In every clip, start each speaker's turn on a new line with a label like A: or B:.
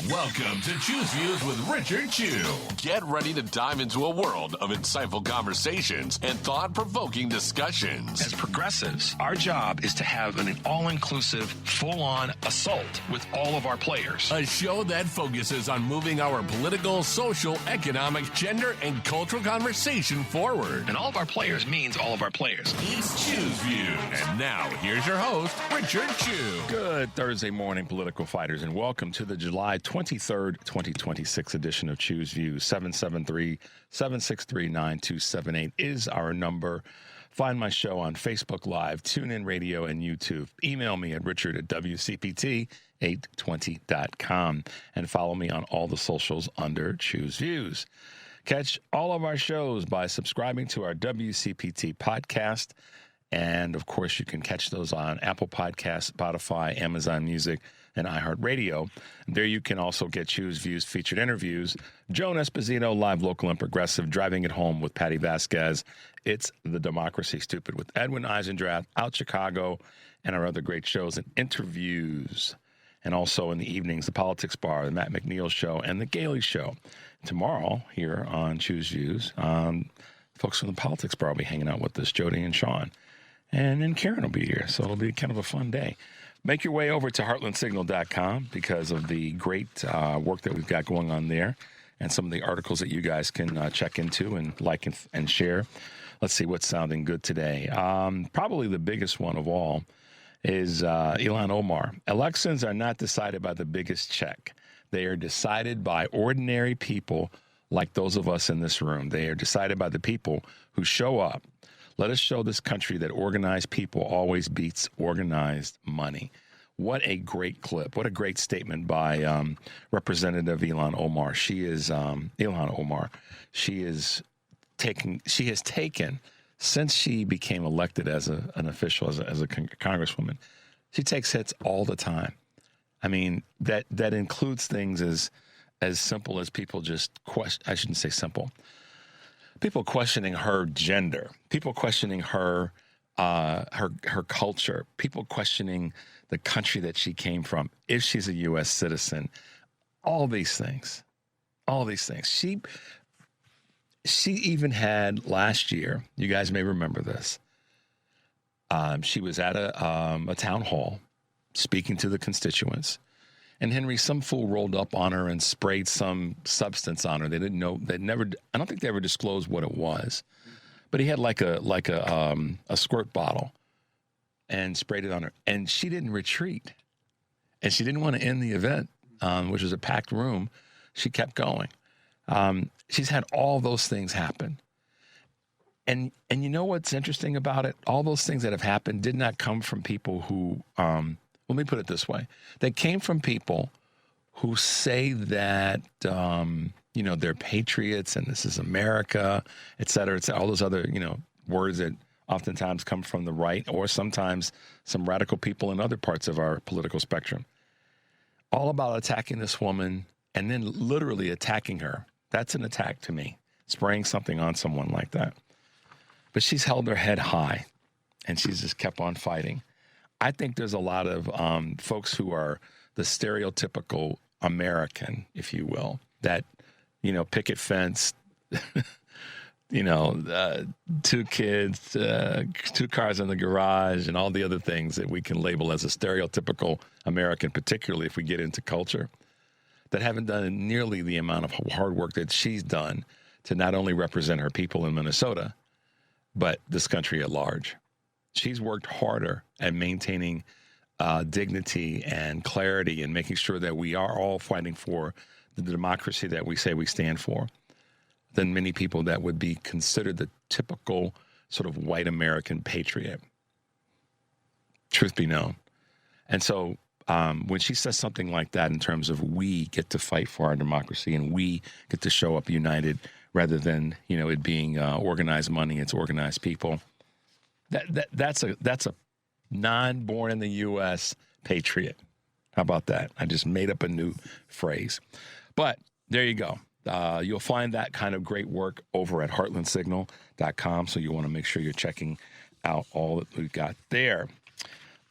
A: Welcome to Choose Views with Richard Chew. Get ready to dive into a world of insightful conversations and thought-provoking discussions.
B: As progressives, our job is to have an all-inclusive, full-on assault with all of our players.
A: A show that focuses on moving our political, social, economic, gender, and cultural conversation forward.
B: And all of our players means all of our players.
A: It's Choose Views. And now, here's your host, Richard Chew.
C: Good Thursday morning, political fighters, and welcome to the July 23rd, 2026 edition of Choose Views. 773-763-9278 is our number. Find my show on Facebook Live, TuneIn Radio, and YouTube. Email me at richard@wcpt820.com and follow me on all the socials under Choose Views. Catch all of our shows by subscribing to our WCPT podcast. And, of course, you can catch those on Apple Podcasts, Spotify, Amazon Music, and iHeartRadio. There you can also get Choose Views featured interviews. Joan Esposito, live, local, and progressive, driving it home with Patty Vasquez. It's The Democracy Stupid with Edwin Eisendrath, Out Chicago, and our other great shows and interviews. And also in the evenings, The Politics Bar, The Matt McNeil Show, and The Gailey Show. Tomorrow, here on Choose Views, folks from The Politics Bar will be hanging out with us, Jody and Sean. And then Karen will be here, so it'll be kind of a fun day. Make your way over to heartlandsignal.com because of the great work that we've got going on there and some of the articles that you guys can check into and like and share. Let's see what's sounding good today. Probably the biggest one of all is Ilhan Omar. Elections are not decided by the biggest check. They are decided by ordinary people like those of us in this room. They are decided by the people who show up. Let us show this country that organized people always beats organized money. What a great clip. What a great statement by Representative Ilhan Omar. Ilhan Omar. She has taken, since she became elected as an official, as a congresswoman, she takes hits all the time. I mean, that includes things as simple as people just question. I shouldn't say simple. People questioning her gender, people questioning her culture, people questioning the country that she came from, if she's a U.S. citizen, all these things. She even had last year, you guys may remember this, she was at a town hall speaking to the constituents. And Henry, some fool rolled up on her and sprayed some substance on her. They didn't know. I don't think they ever disclosed what it was, but he had like a squirt bottle and sprayed it on her. And she didn't retreat, and she didn't want to end the event, which was a packed room. She kept going. She's had all those things happen, and you know what's interesting about it? All those things that have happened did not come from people who. Let me put it this way. They came from people who say that, they're patriots and this is America, et cetera, all those other, words that oftentimes come from the right or sometimes some radical people in other parts of our political spectrum. All about attacking this woman and then literally attacking her. That's an attack to me, spraying something on someone like that. But she's held her head high and she's just kept on fighting. I think there's a lot of folks who are the stereotypical American, if you will, that, picket fence, two kids, two cars in the garage, and all the other things that we can label as a stereotypical American, particularly if we get into culture, that haven't done nearly the amount of hard work that she's done to not only represent her people in Minnesota, but this country at large. She's worked harder at maintaining dignity and clarity and making sure that we are all fighting for the democracy that we say we stand for than many people that would be considered the typical sort of white American patriot. Truth be known. And so when she says something like that in terms of we get to fight for our democracy and we get to show up united rather than, it being organized money, it's organized people. That's a non-born in the U.S. patriot. How about that? I just made up a new phrase. But there you go. You'll find that kind of great work over at heartlandsignal.com. So you want to make sure you're checking out all that we've got there.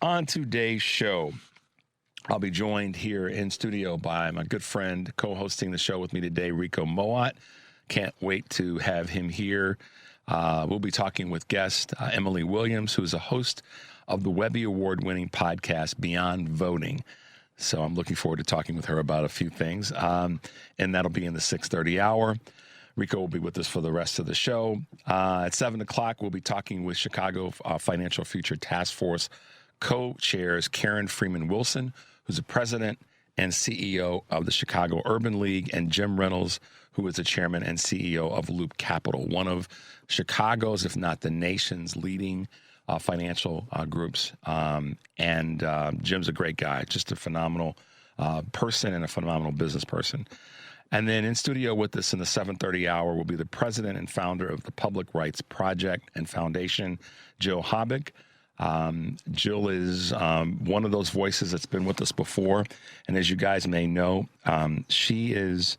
C: On today's show, I'll be joined here in studio by my good friend co-hosting the show with me today, Rico Mowatt. Can't wait to have him here. We'll be talking with guest Emily Williams, who is a host of the Webby Award-winning podcast Beyond Voting. So I'm looking forward to talking with her about a few things. And that'll be in the 6:30 hour. Rico will be with us for the rest of the show. At 7 o'clock, we'll be talking with Chicago Financial Future Task Force co-chairs Karen Freeman Wilson, who's the president and CEO of the Chicago Urban League, and Jim Reynolds, who is the chairman and CEO of Loop Capital, one of Chicago's, if not the nation's, leading financial groups. And Jim's a great guy, just a phenomenal person and a phenomenal business person. And then in studio with us in the 7:30 hour will be the president and founder of the Public Rights Project and Foundation, Jill Habick. Jill is one of those voices that's been with us before. And as you guys may know, she is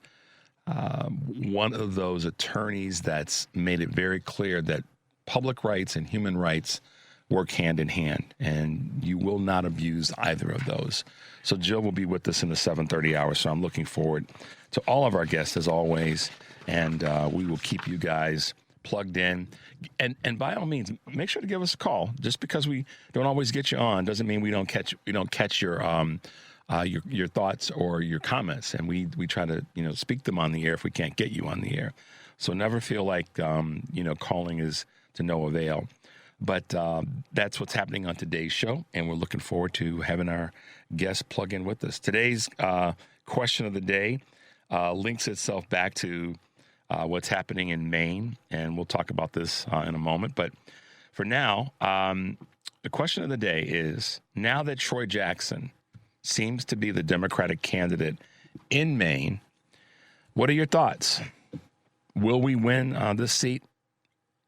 C: one of those attorneys that's made it very clear that public rights and human rights work hand in hand, and you will not abuse either of those. So Jill will be with us in the 7:30 hour, so I'm looking forward to all of our guests as always, and we will keep you guys plugged in. And by all means, make sure to give us a call. Just because we don't always get you on doesn't mean we don't catch your thoughts or your comments, and we try to speak them on the air if we can't get you on the air. So never feel like calling is to no avail. But that's what's happening on today's show, and we're looking forward to having our guests plug in with us. Today's question of the day links itself back to what's happening in Maine, and we'll talk about this in a moment. But for now, the question of the day is, now that Troy Jackson seems to be the Democratic candidate in Maine, what are your thoughts? Will we win this seat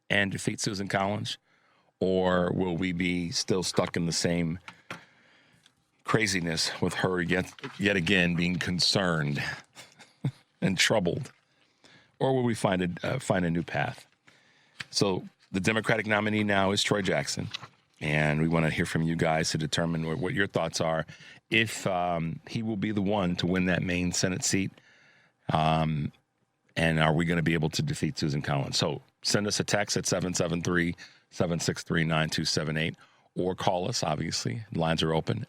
C: and defeat Susan Collins? Or will we be still stuck in the same craziness with her yet again being concerned and troubled? Or will we find a new path? So the Democratic nominee now is Troy Jackson, and we want to hear from you guys to determine what your thoughts are. If he will be the one to win that Maine Senate seat, and are we going to be able to defeat Susan Collins? So send us a text at 773-763-9278, or call us, obviously. Lines are open.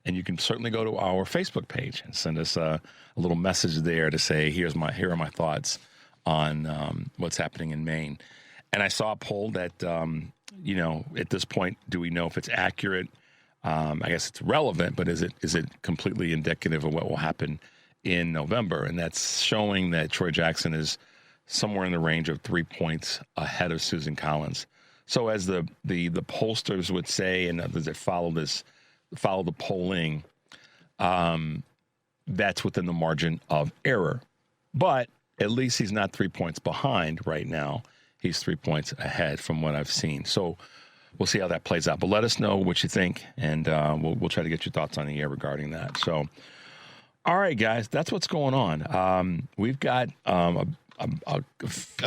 C: And you can certainly go to our Facebook page and send us a little message there to say, here are my thoughts on what's happening in Maine. And I saw a poll that, at this point, do we know if it's accurate? I guess it's relevant, but is it completely indicative of what will happen in November? And that's showing that Troy Jackson is somewhere in the range of 3 points ahead of Susan Collins. So as the pollsters would say, and others that follow the polling, that's within the margin of error. But at least he's not 3 points behind right now. He's 3 points ahead from what I've seen. So we'll see how that plays out. But let us know what you think, and we'll try to get your thoughts on the air regarding that. So, all right, guys, that's what's going on. We've got a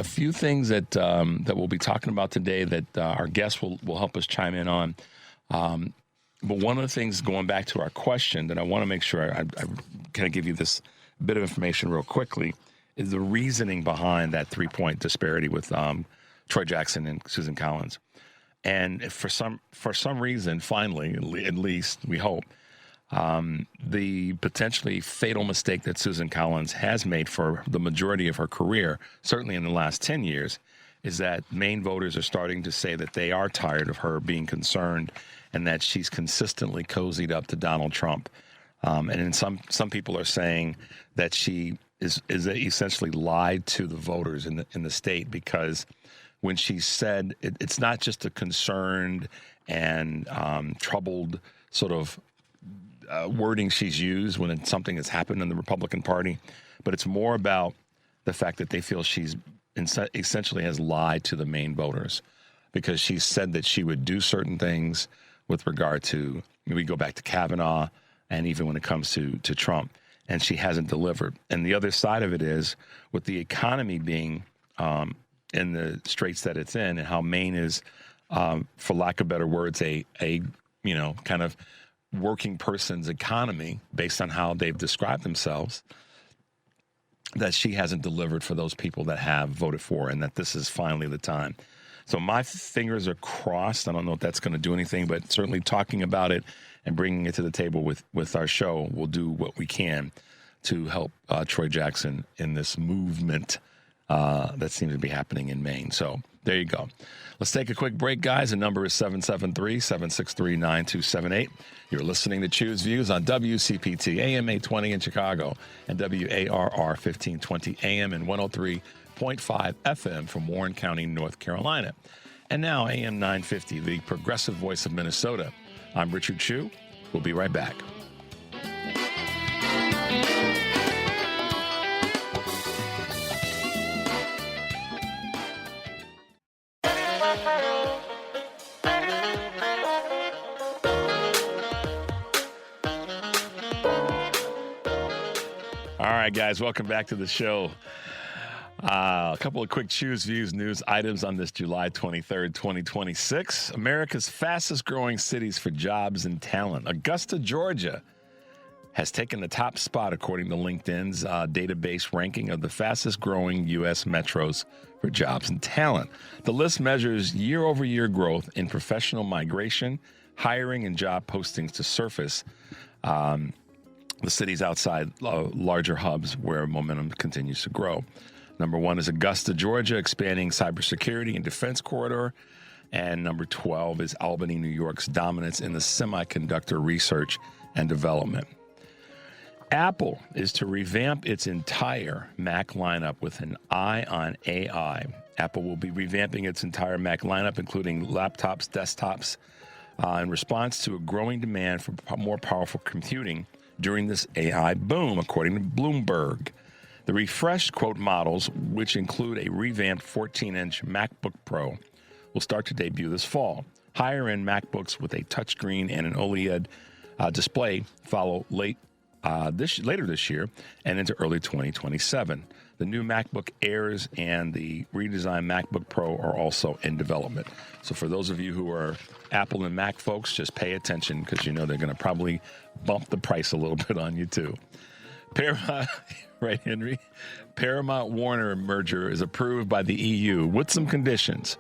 C: few things that we'll be talking about today that our guests will help us chime in on. But one of the things, going back to our question, that I want to make sure I kind of give you this bit of information real quickly, is the reasoning behind that 3-point disparity with Troy Jackson and Susan Collins. And for some reason, finally, at least we hope, the potentially fatal mistake that Susan Collins has made for the majority of her career, certainly in the last 10 years, is that Maine voters are starting to say that they are tired of her being concerned and that she's consistently cozied up to Donald Trump. And then some people are saying that she is essentially lied to the voters in the state, because when she said it's not just a concerned and troubled sort of wording she's used when something has happened in the Republican Party, but it's more about the fact that they feel she's essentially has lied to the Maine voters, because she said that she would do certain things with regard to, we go back to Kavanaugh, and even when it comes to Trump, and she hasn't delivered. And the other side of it is, with the economy being in the straits that it's in, and how Maine is, for lack of better words, a kind of working person's economy based on how they've described themselves, that she hasn't delivered for those people that have voted for her, and that this is finally the time. So my fingers are crossed. I don't know if that's going to do anything, but certainly talking about it and bringing it to the table with our show will do what we can to help Troy Jackson in this movement that seems to be happening in Maine. So there you go. Let's take a quick break, guys. The number is 773-763-9278. You're listening to Choose Views on WCPT, AM 820 in Chicago, and WARR 1520 AM and 103.5 FM from Warren County, North Carolina. And now AM 950, the progressive voice of Minnesota. I'm Richard Chu. We'll be right back. All right, guys, welcome back to the show. A couple of quick Choose Views news items on this July 23rd, 2026. America's fastest growing cities for jobs and talent. Augusta, Georgia, has taken the top spot according to LinkedIn's database ranking of the fastest growing U.S. metros for jobs and talent. The list measures year-over-year growth in professional migration, hiring, and job postings to surface the cities outside larger hubs where momentum continues to grow. Number 1 is Augusta, Georgia, expanding cybersecurity and defense corridor. And number 12 is Albany, New York's dominance in the semiconductor research and development. Apple is to revamp its entire Mac lineup with an eye on AI. Apple will be revamping its entire Mac lineup, including laptops, desktops, in response to a growing demand for more powerful computing during this AI boom, according to Bloomberg. The refreshed, quote, models, which include a revamped 14-inch MacBook Pro, will start to debut this fall. Higher-end MacBooks with a touchscreen and an OLED display follow later this year and into early 2027. The new MacBook Airs and the redesigned MacBook Pro are also in development. So for those of you who are Apple and Mac folks, just pay attention because you know they're going to probably bump the price a little bit on you too. Paramount, right, Henry? Paramount-Warner merger is approved by the EU with some conditions.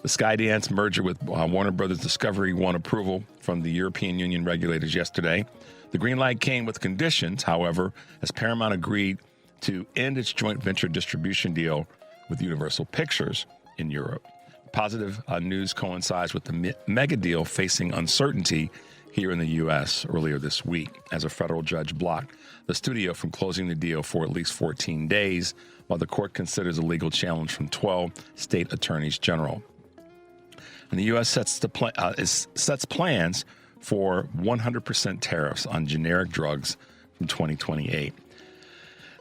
C: The Skydance merger with Warner Brothers Discovery won approval from the European Union regulators yesterday. The green light came with conditions, however, as Paramount agreed to end its joint venture distribution deal with Universal Pictures in Europe. Positive news coincides with the mega deal facing uncertainty here in the U.S. earlier this week, as a federal judge blocked the studio from closing the deal for at least 14 days, while the court considers a legal challenge from 12 state attorneys general. And the U.S. sets plans for 100% tariffs on generic drugs from 2028.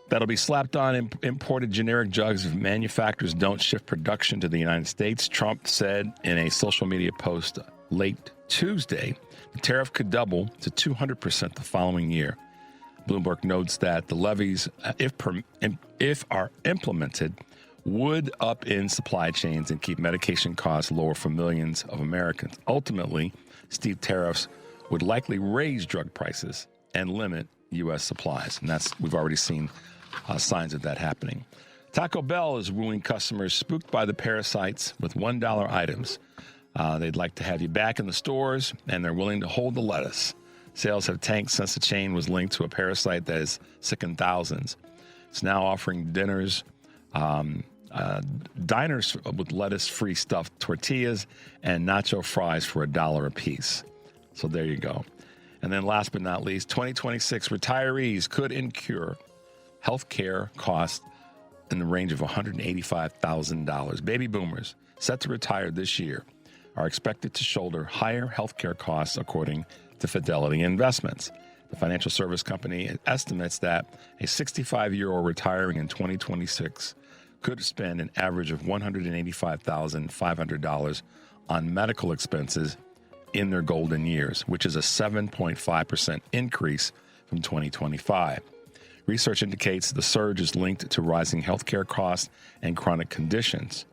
C: That'll be slapped on imported generic drugs if manufacturers don't shift production to the United States. Trump said in a social media post late Tuesday, the tariff could double to 200% the following year. Bloomberg notes that the levies, if are implemented, would upend supply chains and keep medication costs lower for millions of Americans. Ultimately, steep tariffs would likely raise drug prices and limit U.S. supplies. And we've already seen signs of that happening. Taco Bell is wooing customers spooked by the parasites with $1 items. They'd like to have you back in the stores, and they're willing to hold the lettuce. Sales have tanked since the chain was linked to a parasite that has sickened thousands. It's now offering diners with lettuce-free stuffed tortillas and nacho fries for $1 a piece. So there you go. And then last but not least, 2026 retirees could incur health care costs in the range of $185,000. Baby boomers set to retire this year are expected to shoulder higher health care costs, according to Fidelity Investments. The financial service company estimates that a 65-year-old retiring in 2026 could spend an average of $185,500 on medical expenses in their golden years, which is a 7.5% increase from 2025. Research indicates the surge is linked to rising healthcare costs and chronic conditions.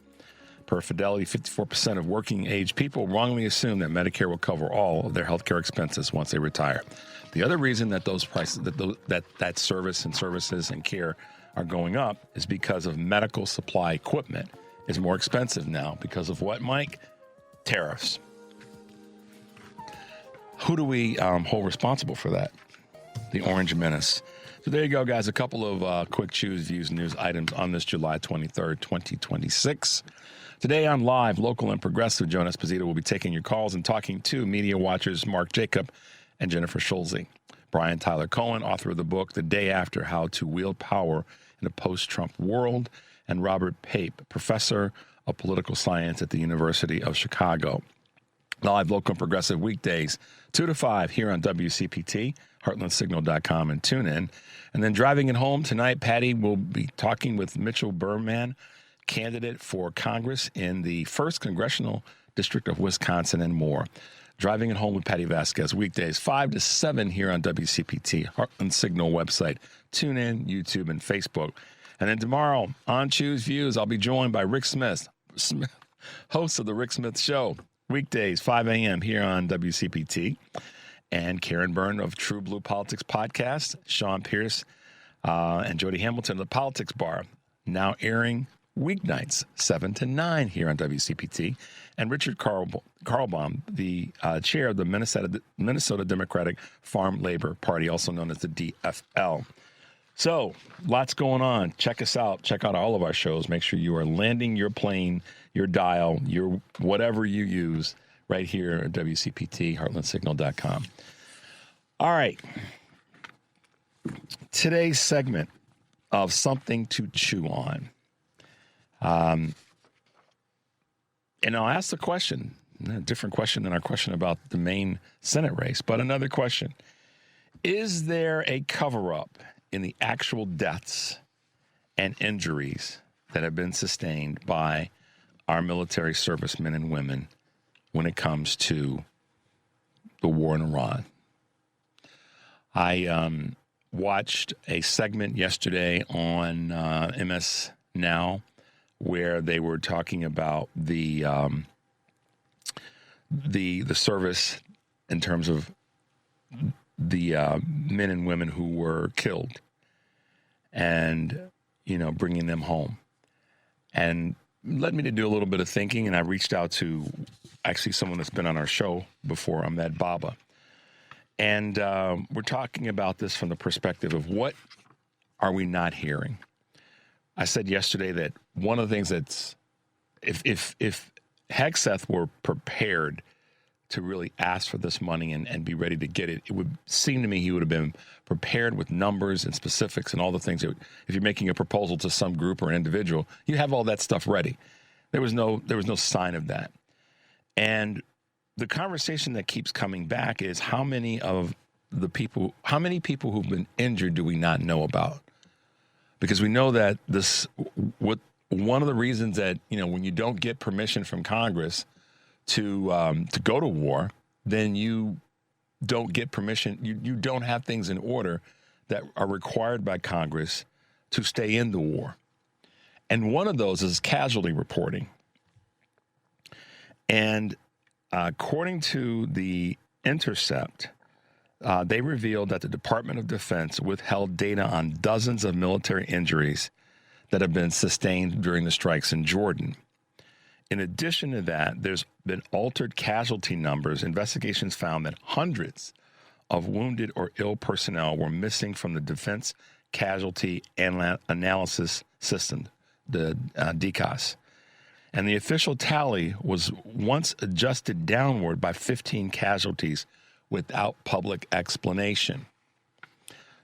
C: Per Fidelity, 54% of working-age people wrongly assume that Medicare will cover all of their health care expenses once they retire. The other reason that those prices, that service and services and care are going up is because of medical supply equipment is more expensive now because of what, Mike? Tariffs. Who do we hold responsible for that? The Orange Menace. So there you go, guys. A couple of quick Choose Views news items on this July 23rd, 2026. Today on Live, Local and Progressive, Joan Esposito will be taking your calls and talking to media watchers Mark Jacob and Jennifer Schulze. Brian Tyler Cohen, author of the book The Day After, How to Wield Power in a Post-Trump World, and Robert Pape, professor of political science at the University of Chicago. Live, Local and Progressive, weekdays 2 to 5 here on WCPT, heartlandsignal.com, and tune in. And then driving it home tonight, Patty will be talking with Mitchell Berman, candidate for Congress in the 1st Congressional District of Wisconsin, and more. Driving it home with Patty Vasquez, weekdays 5 to 7 here on WCPT, Heartland Signal website, tune in, YouTube, and Facebook. And then tomorrow on Choose Views, I'll be joined by Rick Smith, host of The Rick Smith Show, weekdays 5 a.m. here on WCPT. And Karen Byrne of True Blue Politics Podcast, Sean Pierce, and Jody Hamilton of the Politics Bar, now airing weeknights 7 to 9 here on WCPT. And Richard Carlbaum, the chair of the Minnesota Democratic Farm Labor Party, also known as the DFL. So, lots going on. Check us out. Check out all of our shows. Make sure you are landing your plane, your dial, your whatever you use right here at WCPT, heartlandsignal.com. All right. Today's segment of Something to Chew On. And I'll ask the question, a different question than our question about the main Senate race, but another question. Is there a cover-up in the actual deaths and injuries that have been sustained by our military servicemen and women when it comes to the war in Iran? I watched a segment yesterday on MS Now where they were talking about the service in terms of the men and women who were killed and, bringing them home. And led me to do a little bit of thinking, and I reached out to actually someone that's been on our show before, Ahmed Baba. And we're talking about this from the perspective of what are we not hearing? I said yesterday that one of the things that's, if Hegseth were prepared to really ask for this money and be ready to get it, it would seem to me he would have been prepared with numbers and specifics and all the things that, if you're making a proposal to some group or an individual, you have all that stuff ready. There was no sign of that. And the conversation that keeps coming back is how many people who've been injured do we not know about? Because we know that one of the reasons that, when you don't get permission from Congress to go to war, then you don't get permission. You don't have things in order that are required by Congress to stay in the war. And one of those is casualty reporting. And according to The Intercept, they revealed that the Department of Defense withheld data on dozens of military injuries that have been sustained during the strikes in Jordan. In addition to that, there's been altered casualty numbers. Investigations found that hundreds of wounded or ill personnel were missing from the Defense Casualty Analysis System, the DCAS. And the official tally was once adjusted downward by 15 casualties without public explanation.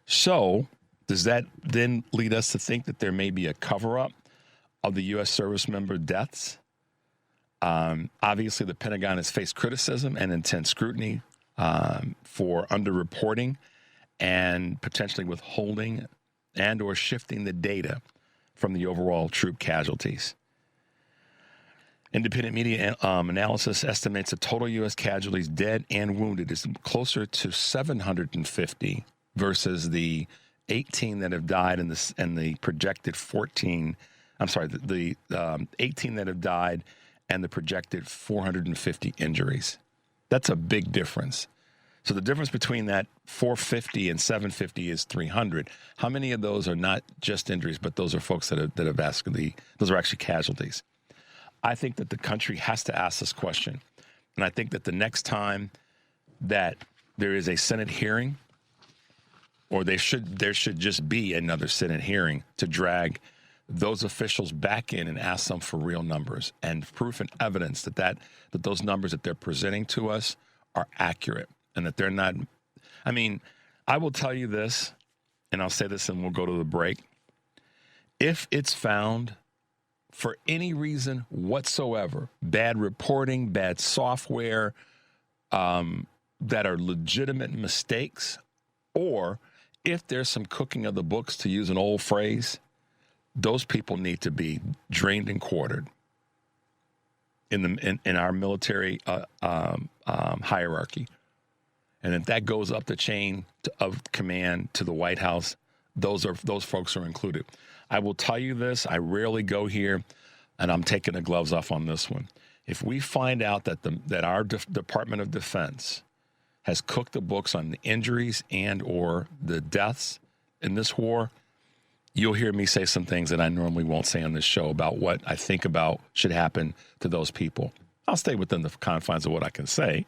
C: So, does that then lead us to think that there may be a cover-up of the U.S. service member deaths? Obviously, the Pentagon has faced criticism and intense scrutiny for underreporting and potentially withholding and or shifting the data from the overall troop casualties. Independent media analysis estimates the total U.S. casualties, dead and wounded, is closer to 750 versus the 18 that have died and the projected 14. I'm sorry, the 18 that have died and the projected 450 injuries. That's a big difference. So the difference between that 450 and 750 is 300. How many of those are not just injuries, but those are folks that have actually, those are actually casualties? I think that the country has to ask this question. And I think that the next time that there is a Senate hearing, or there should just be another Senate hearing to drag those officials back in and ask them for real numbers and proof and evidence that those numbers that they're presenting to us are accurate and that they're not. I mean, I will tell you this, and I'll say this and we'll go to the break. If it's found for any reason whatsoever, bad reporting, bad software, that are legitimate mistakes, or if there's some cooking of the books, to use an old phrase, those people need to be drained and quartered in our military hierarchy. And if that goes up the chain of command to the White House, those folks are included. I will tell you this, I rarely go here, and I'm taking the gloves off on this one. If we find out that our Department of Defense has cooked the books on the injuries and or the deaths in this war, you'll hear me say some things that I normally won't say on this show about what I think about should happen to those people. I'll stay within the confines of what I can say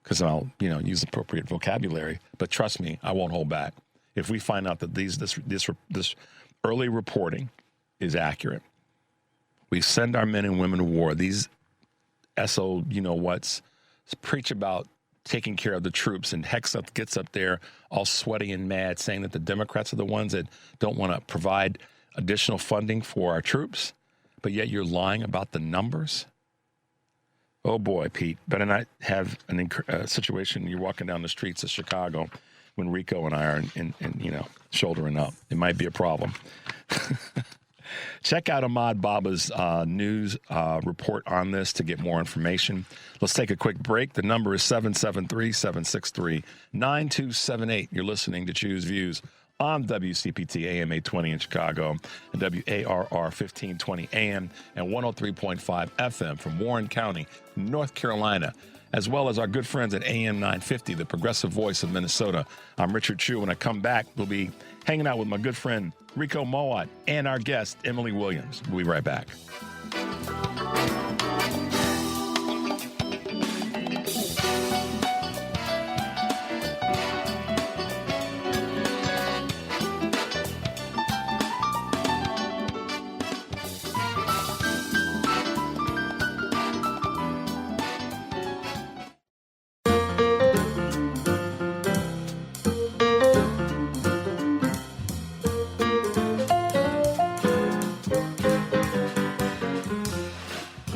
C: because I'll, use appropriate vocabulary. But trust me, I won't hold back. If we find out that this early reporting is accurate, we send our men and women to war. These SO, preach about taking care of the troops, and Hex gets up there all sweaty and mad saying that the Democrats are the ones that don't want to provide additional funding for our troops, but yet you're lying about the numbers? Oh boy, Pete, better not have a situation you're walking down the streets of Chicago when Rico and I are shouldering up. It might be a problem. Check out Ahmad Baba's news report on this to get more information. Let's take a quick break. The number is 773-763-9278. You're listening to Choose Views on WCPT AM 820 in Chicago and WARR 1520 AM and 103.5 FM from Warren County, North Carolina, as well as our good friends at AM 950, the progressive voice of Minnesota. I'm Richard Chu. When I come back, we'll be hanging out with my good friend Rico Mowatt and our guest, Emily Williams. We'll be right back.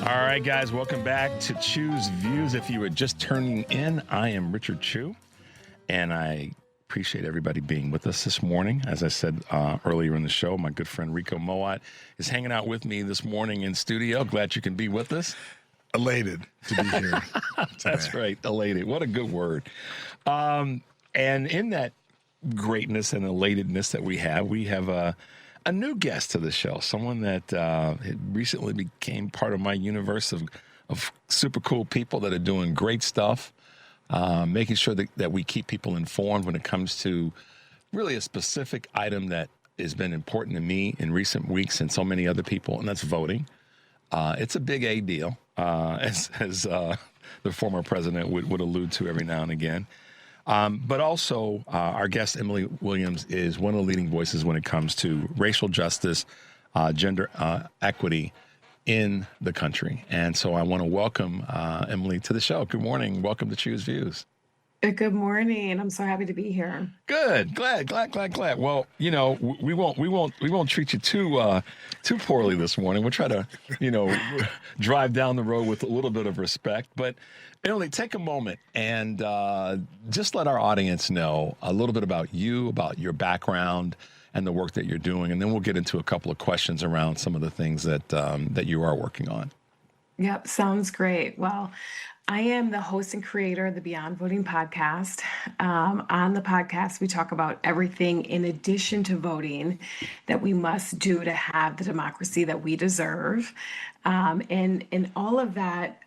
C: All right, guys, welcome back to Choose Views. If you were just turning in, I am Richard Chu, and I appreciate everybody being with us this morning. As I said earlier in the show, my good friend Rico Mowatt is hanging out with me this morning in studio. Glad you can be with us.
D: Elated to be here.
C: That's right, elated. What a good word. And in that greatness and elatedness that we have a new guest to the show, someone that recently became part of my universe of super cool people that are doing great stuff, making sure that we keep people informed when it comes to really a specific item that has been important to me in recent weeks and so many other people, and that's voting. It's a big A deal, as the former president would allude to every now and again. But also, our guest, Emily Williams, is one of the leading voices when it comes to racial justice, gender equity in the country. And so I want to welcome Emily to the show. Good morning. Welcome to Choose Views.
E: Good morning. I'm so happy to be here.
C: Good. Glad. Well, we won't treat you too poorly this morning. We'll try to, drive down the road with a little bit of respect. But Emily, take a moment and just let our audience know a little bit about you, about your background and the work that you're doing. And then we'll get into a couple of questions around some of the things that you are working on.
E: Yep. Sounds great. Well, I am the host and creator of the Beyond Voting podcast. On the podcast, we talk about everything in addition to voting that we must do to have the democracy that we deserve. And all of that,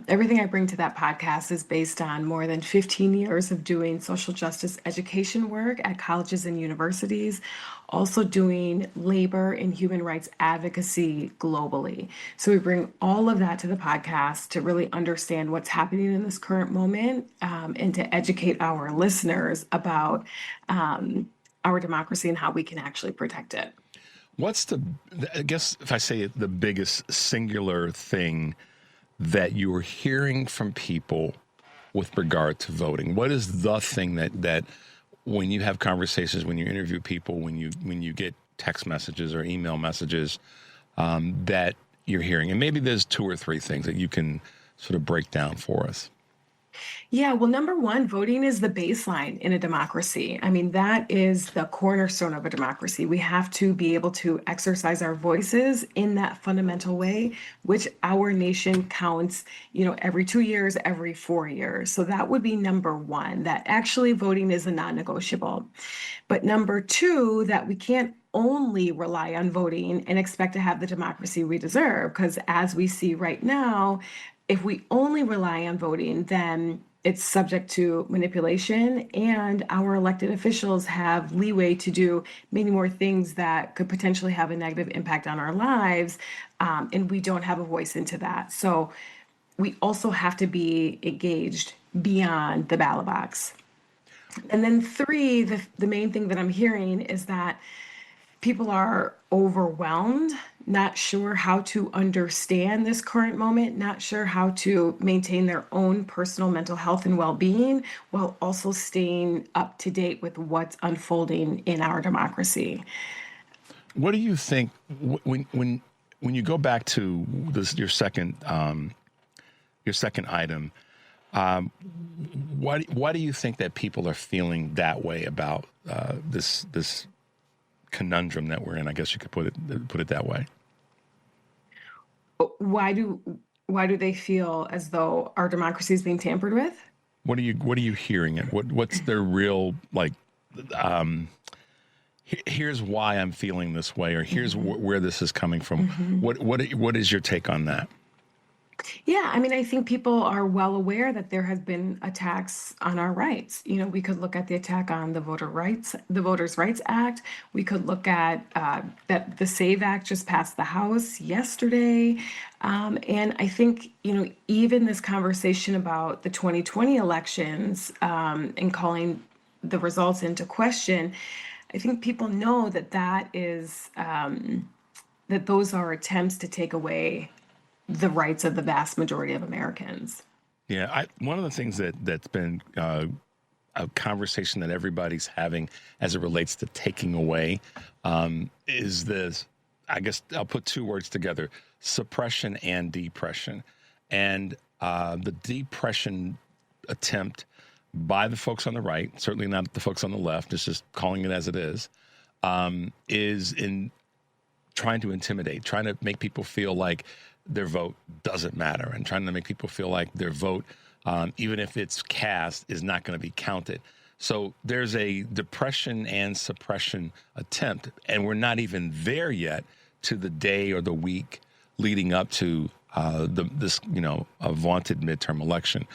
E: everything I bring to that podcast is based on more than 15 years of doing social justice education work at colleges and universities, also doing labor and human rights advocacy globally. So we bring all of that to the podcast to really understand what's happening in this current moment, and to educate our listeners about our democracy and how we can actually protect it.
C: What's I guess if I say it, the biggest singular thing that you are hearing from people with regard to voting? What is the thing that when you have conversations, when you interview people, when you get text messages or email messages, that you're hearing? And maybe there's two or three things that you can sort of break down for us.
E: Yeah, well, number one, voting is the baseline in a democracy. I mean, that is the cornerstone of a democracy. We have to be able to exercise our voices in that fundamental way, which our nation counts, every 2 years, every 4 years. So that would be number one, that actually voting is a non-negotiable. But number two, that we can't only rely on voting and expect to have the democracy we deserve, because as we see right now, if we only rely on voting, then it's subject to manipulation, and our elected officials have leeway to do many more things that could potentially have a negative impact on our lives, and we don't have a voice into that. So we also have to be engaged beyond the ballot box. And then three, the main thing that I'm hearing is that people are overwhelmed, not sure how to understand this current moment, not sure how to maintain their own personal mental health and well-being while also staying up to date with what's unfolding in our democracy.
C: What do you think when you go back to this, your second item? Why do you think that people are feeling that way about this conundrum that we're in? I guess you could put it that way.
E: Why do they feel as though our democracy is being tampered with?
C: What are you hearing? And what's their real like? Here's why I'm feeling this way, or here's where this is coming from. What is your take on that?
E: Yeah, I mean, I think people are well aware that there has been attacks on our rights. We could look at the attack on the Voters' Rights Act. We could look at that the SAVE Act just passed the House yesterday. And I think, even this conversation about the 2020 elections, and calling the results into question, I think people know that is, that those are attempts to take away the rights of the vast majority of Americans.
C: Yeah, one of the things that's been a conversation that everybody's having as it relates to taking away is this. I guess I'll put two words together: suppression and depression. And the depression attempt by the folks on the right, certainly not the folks on the left, it's just calling it as it is in trying to intimidate, trying to make people feel like their vote doesn't matter, and trying to make people feel like their vote, even if it's cast, is not going to be counted. So there's a depression and suppression attempt, and we're not even there yet to the day or the week leading up to this a vaunted midterm election.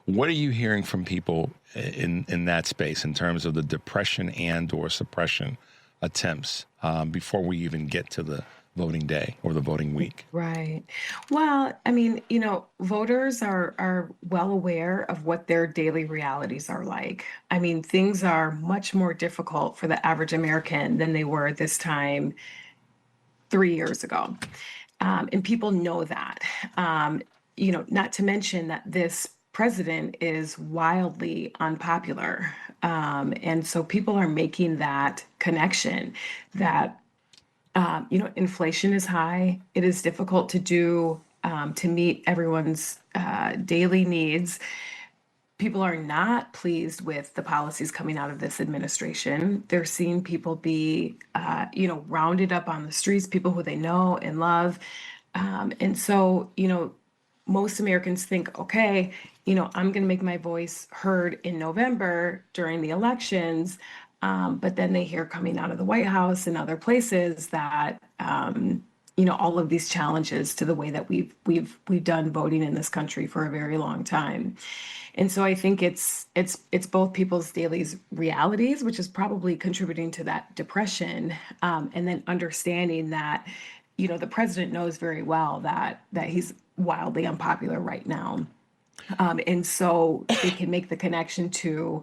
C: What are you hearing from people in that space in terms of the depression and or suppression attempts before we even get to the voting day or the voting week?
E: Right. Well, I mean, voters are well aware of what their daily realities are like. I mean, things are much more difficult for the average American than they were this time 3 years ago. And people know that. Not to mention that this president is wildly unpopular. And so people are making that connection that inflation is high. It is difficult to meet everyone's daily needs. People are not pleased with the policies coming out of this administration. They're seeing people be, rounded up on the streets, people who they know and love. And so, most Americans think, okay, I'm going to make my voice heard in November during the elections. But then they hear coming out of the White House and other places that, all of these challenges to the way that we've done voting in this country for a very long time. And so I think it's both people's daily realities, which is probably contributing to that depression, and then understanding that, the president knows very well that he's wildly unpopular right now. And so they can make the connection to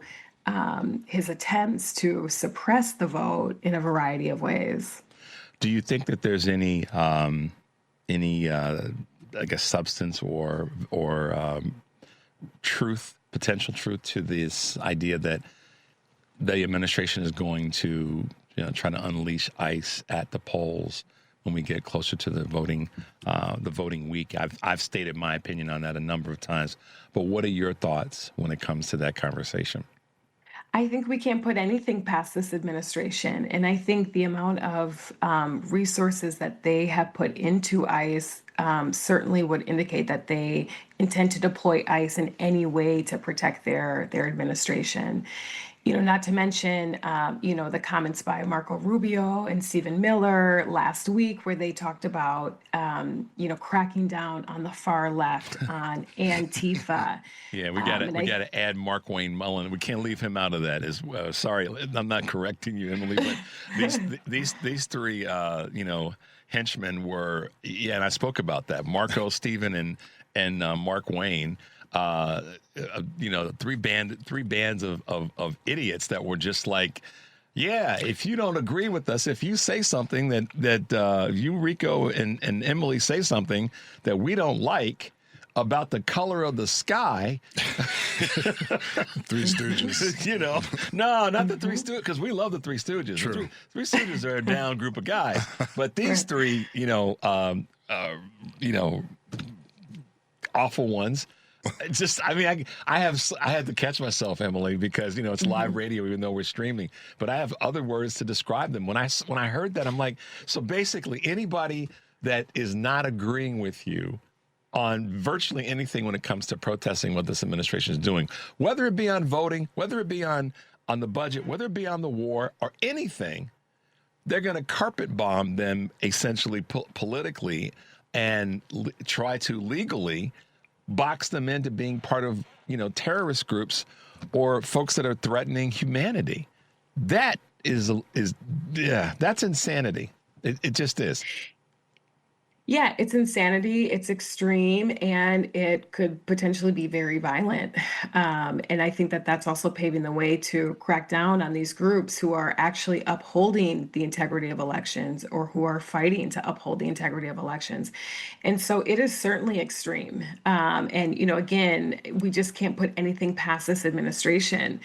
E: his attempts to suppress the vote in a variety of ways.
C: Do you think that there's any I guess, substance or truth, potential truth to this idea that the administration is going to, try to unleash ICE at the polls when we get closer to the voting week? I've stated my opinion on that a number of times, but what are your thoughts when it comes to that conversation?
E: I think we can't put anything past this administration. And I think the amount of resources that they have put into ICE certainly would indicate that they intend to deploy ICE in any way to protect their administration. Not to mention, the comments by Marco Rubio and Stephen Miller last week, where they talked about, cracking down on the far left on Antifa.
C: Yeah, we gotta add Mark Wayne Mullen. We can't leave him out of that. Sorry, I'm not correcting you, Emily, but these three, henchmen were, and I spoke about that. Marco, Stephen, and Mark Wayne. Three bands of idiots that were just like, yeah, if you don't agree with us, if you say something that you, Rico, and Emily say something that we don't like about the color of the sky.
D: Three Stooges.
C: No, not the Three Stooges, because we love the Three Stooges.
D: True.
C: Three Stooges are a down group of guys, but these three, awful ones. I had to catch myself, Emily, because it's live radio, even though we're streaming. But I have other words to describe them. When I heard that, I'm like, so basically anybody that is not agreeing with you on virtually anything when it comes to protesting what this administration is doing, whether it be on voting, whether it be on the budget, whether it be on the war or anything, they're going to carpet bomb them essentially politically and try to legally box them into being part of, terrorist groups or folks that are threatening humanity. That that's insanity. It just is.
E: Yeah, it's insanity, it's extreme, and it could potentially be very violent. And I think that that's also paving the way to crack down on these groups who are actually upholding the integrity of elections or who are fighting to uphold the integrity of elections. And so it is certainly extreme. And, again, we just can't put anything past this administration.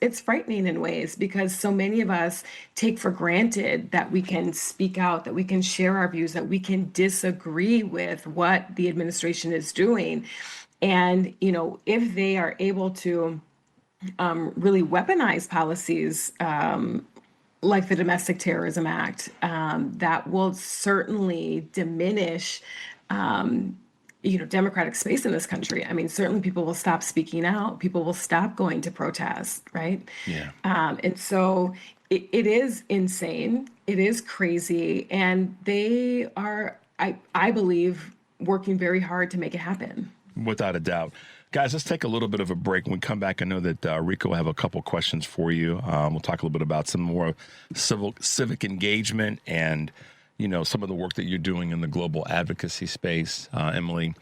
E: It's frightening in ways because so many of us take for granted that we can speak out, that we can share our views, that we can disagree with what the administration is doing. And, if they are able to really weaponize policies like the Domestic Terrorism Act, that will certainly diminish democratic space in this country. I mean, certainly people will stop speaking out. People will stop going to protest, right?
C: Yeah.
E: And so it is insane. It is crazy. And they are, I believe, working very hard to make it happen.
C: Without a doubt. Guys, let's take a little bit of a break. When we come back, I know that Rico will have a couple questions for you. We'll talk a little bit about some more civic engagement and some of the work that you're doing in the global advocacy space, Emily.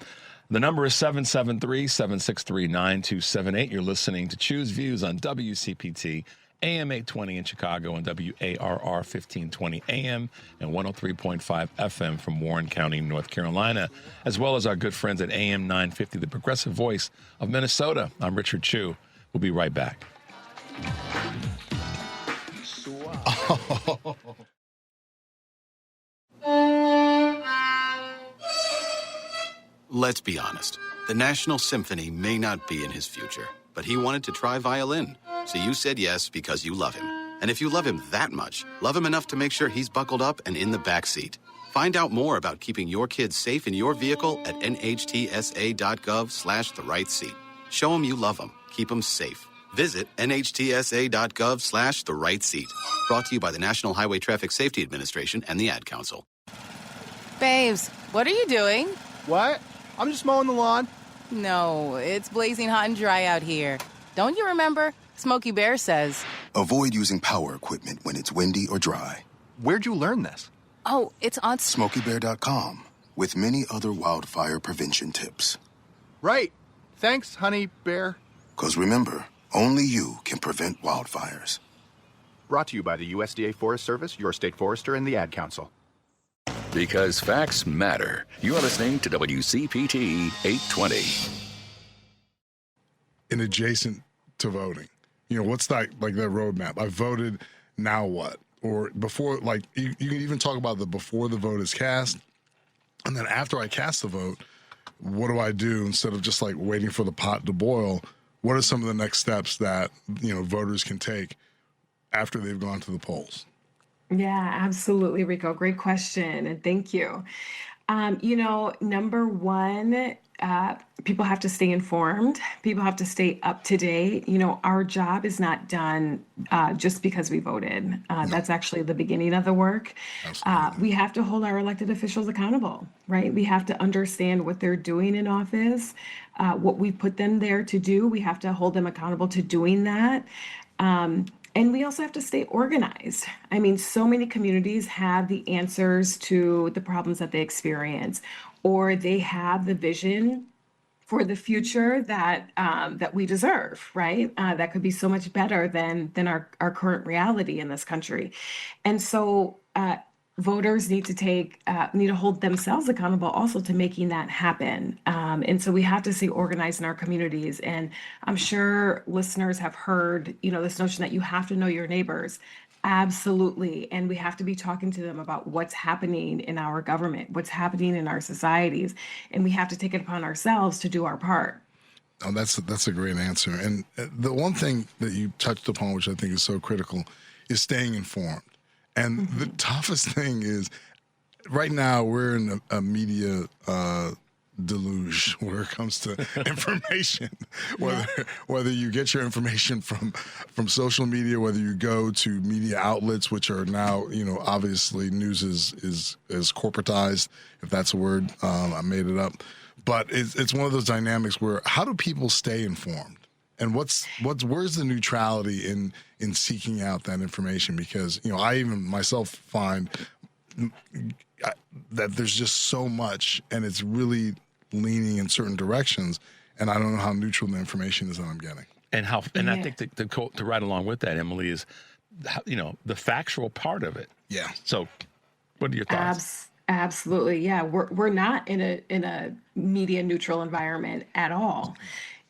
C: The number is 773-763-9278. You're listening to Choose Views on WCPT, AM 820 in Chicago, and WARR 1520 AM and 103.5 FM from Warren County, North Carolina, as well as our good friends at AM 950, the progressive voice of Minnesota. I'm Richard Chu. We'll be right back.
F: Let's be honest. The National Symphony may not be in his future, but he wanted to try violin. So you said yes because you love him. And if you love him that much, love him enough to make sure he's buckled up and in the back seat. Find out more about keeping your kids safe in your vehicle at nhtsa.gov/the right seat. Show them you love them. Keep them safe. Visit nhtsa.gov/the right seat. Brought to you by the National Highway Traffic Safety Administration and the Ad Council.
G: Babes, what are you doing?
H: What? I'm just mowing the lawn.
G: No, it's blazing hot and dry out here. Don't you remember? Smokey Bear says.
I: Avoid using power equipment when it's windy or dry.
H: Where'd you learn this?
G: Oh, it's on
I: SmokeyBear.com with many other wildfire prevention tips.
H: Right. Thanks, honey bear.
I: 'Cause remember, only you can prevent wildfires.
H: Brought to you by the USDA Forest Service, your state forester, and the Ad Council.
J: Because facts matter. You are listening to WCPT 820.
D: And adjacent to voting, what's that roadmap? I voted, now what? Or before, you can even talk about the before the vote is cast, and then after I cast the vote, what do I do instead of just waiting for the pot to boil? What are some of the next steps that voters can take after they've gone to the polls?
E: Yeah, absolutely, Rico. Great question, and thank you. Number one, people have to stay informed. People have to stay up to date. Our job is not done just because we voted. That's actually the beginning of the work. We have to hold our elected officials accountable, right? We have to understand what they're doing in office, what we put them there to do. We have to hold them accountable to doing that. And we also have to stay organized. I mean, so many communities have the answers to the problems that they experience, or they have the vision for the future that we deserve, right? That could be so much better than our current reality in this country. And so voters need to hold themselves accountable also to making that happen. And so we have to stay organized in our communities. And I'm sure listeners have heard, this notion that you have to know your neighbors. Absolutely. And we have to be talking to them about what's happening in our government, what's happening in our societies. And we have to take it upon ourselves to do our part.
D: Oh, that's a great answer. And the one thing that you touched upon, which I think is so critical, is staying informed. And the toughest thing is right now we're in a media deluge where it comes to information, whether you get your information from social media, whether you go to media outlets, which are now, obviously news is corporatized, if that's a word. I made it up. But it's one of those dynamics where how do people stay informed? And where's the neutrality in seeking out that information? Because, I even myself find that there's just so much and it's really leaning in certain directions. And I don't know how neutral the information is that I'm getting.
C: And I think to ride along with that, Emily, is, the factual part of it.
D: Yeah.
C: So what are your thoughts?
E: Absolutely. Yeah. We're not in a media neutral environment at all.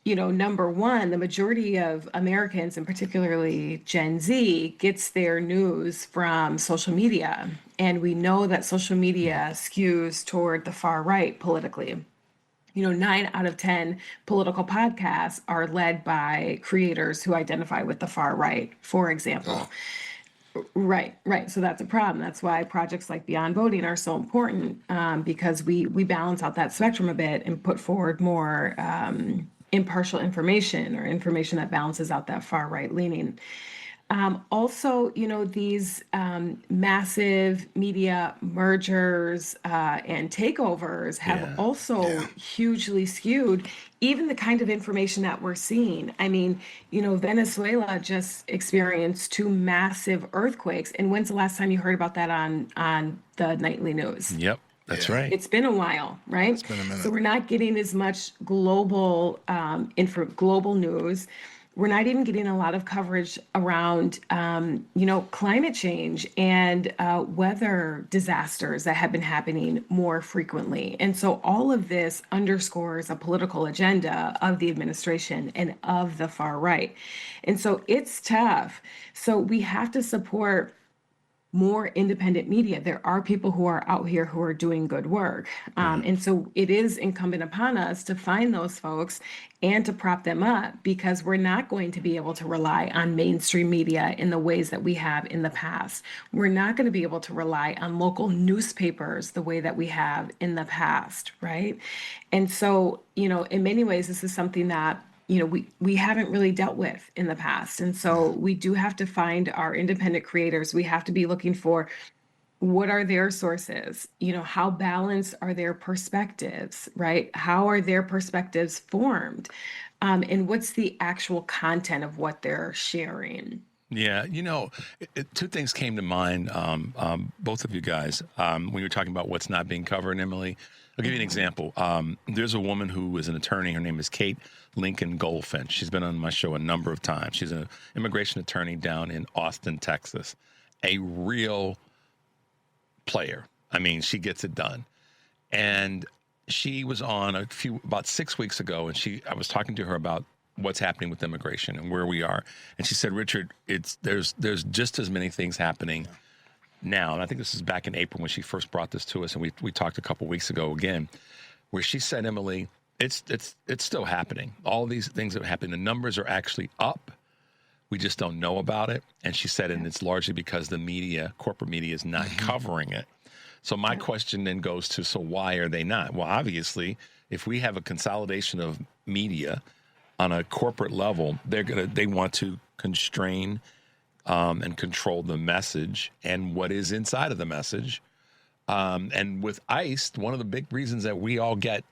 E: Number one, the majority of Americans, and particularly Gen Z, gets their news from social media. And we know that social media skews toward the far right politically. 9 out of 10 political podcasts are led by creators who identify with the far right, for example. Right. So that's a problem. That's why projects like Beyond Voting are so important, because we balance out that spectrum a bit and put forward more impartial information, or information that balances out that far right leaning. Also, these massive media mergers and takeovers have also hugely skewed even the kind of information that we're seeing. I mean, Venezuela just experienced 2 massive earthquakes. And when's the last time you heard about that on the nightly news?
C: Yep. That's right.
E: It's been a while, right?
D: It's been a minute.
E: So we're not getting as much global global news. We're not even getting a lot of coverage around, climate change and weather disasters that have been happening more frequently. And so all of this underscores a political agenda of the administration and of the far right. And so it's tough. So we have to support more independent media. There are people who are out here who are doing good work. And so it is incumbent upon us to find those folks and to prop them up, because we're not going to be able to rely on mainstream media in the ways that we have in the past. We're not going to be able to rely on local newspapers the way that we have in the past, right? And so, in many ways, this is something that we haven't really dealt with in the past. And so we do have to find our independent creators. We have to be looking for what are their sources, how balanced are their perspectives, right? How are their perspectives formed? And what's the actual content of what they're sharing?
C: Yeah, two things came to mind, both of you guys, when you were talking about what's not being covered, Emily. I'll give you an example. There's a woman who is an attorney. Her name is Kate Lincoln Goldfinch. She's been on my show a number of times. She's an immigration attorney down in Austin, Texas. A real player. I mean, she gets it done. And she was on about 6 weeks ago, and I was talking to her about what's happening with immigration and where we are. And she said, Richard, there's just as many things happening now. And I think this is back in April when she first brought this to us, and we talked a couple weeks ago again, where she said, Emily, it's still happening. All these things that happen, the numbers are actually up. We just don't know about it. And she said, and it's largely because the media, corporate media, is not covering it. So my question then goes to, so why are they not? Well, obviously, if we have a consolidation of media on a corporate level, they want to constrain and control the message and what is inside of the message. And with ICE, one of the big reasons that we all get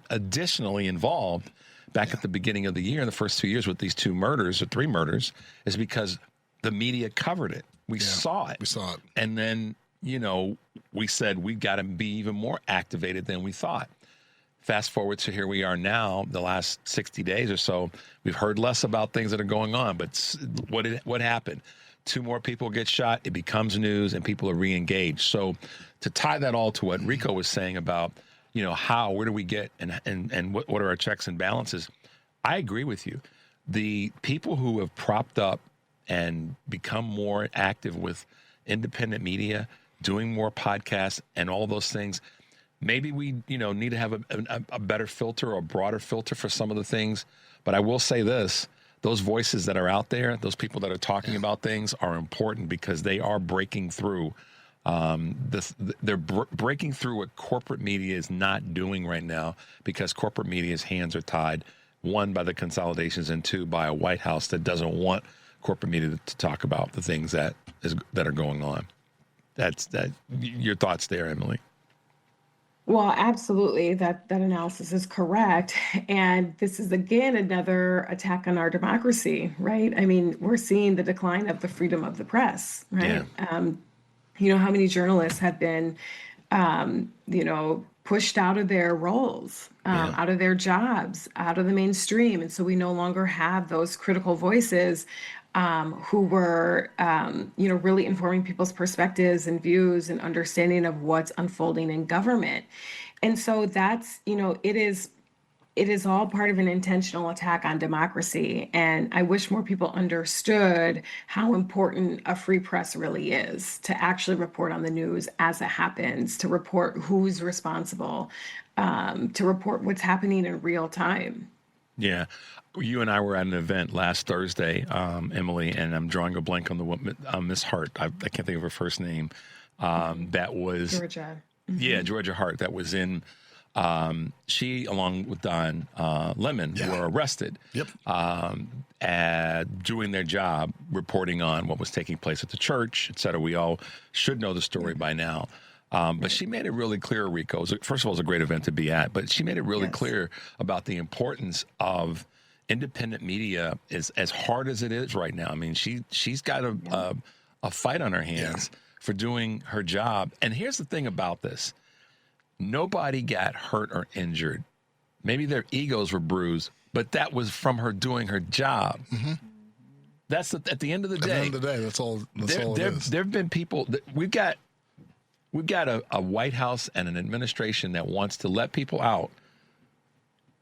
C: additionally involved back at the beginning of the year, in the first 2 years with these 2 murders or 3 murders, is because the media covered it. We saw it.
D: We saw it.
C: And then, we said we got to be even more activated than we thought. Fast forward to here we are now, the last 60 days or so, we've heard less about things that are going on. But what happened? 2 more people get shot, it becomes news, and people are re-engaged. So to tie that all to what Rico was saying about, where do we get and what are our checks and balances? I agree with you. The people who have propped up and become more active with independent media, doing more podcasts and all those things, maybe we, need to have a better filter or a broader filter for some of the things. But I will say this, those voices that are out there, those people that are talking about things are important, because they are breaking through. They're breaking through what corporate media is not doing right now, because corporate media's hands are tied, 1, by the consolidations, and 2, by a White House that doesn't want corporate media to talk about the things that are going on. That's your thoughts there, Emily.
E: Well, absolutely. That analysis is correct. And this is, again, another attack on our democracy, right? I mean, we're seeing the decline of the freedom of the press, right?
C: Yeah.
E: How many journalists have been, pushed out of their roles, out of their jobs, out of the mainstream. And so we no longer have those critical voices who were, really informing people's perspectives and views and understanding of what's unfolding in government. And so that's, it is all part of an intentional attack on democracy. And I wish more people understood how important a free press really is, to actually report on the news as it happens, to report who's responsible, to report what's happening in real time.
C: Yeah. You and I were at an event last Thursday, Emily, and I'm drawing a blank on the woman, Miss Hart. I can't think of her first name. That was
E: Georgia.
C: Yeah, Georgia Hart. That was in. She, along with Don Lemon, were arrested.
D: Yep.
C: Doing their job, reporting on what was taking place at the church, et cetera. We all should know the story by now. But she made it really clear, Rico. First of all, it was a great event to be at, but she made it really clear about the importance of independent media, is as hard as it is right now. I mean, she's got a fight on her hands for doing her job. And here's the thing about this. Nobody got hurt or injured. Maybe their egos were bruised, but that was from her doing her job. Mm-hmm. That's at the end of the day.
D: At the end of the day, that's all it is.
C: There have been people we've got a White House and an administration that wants to let people out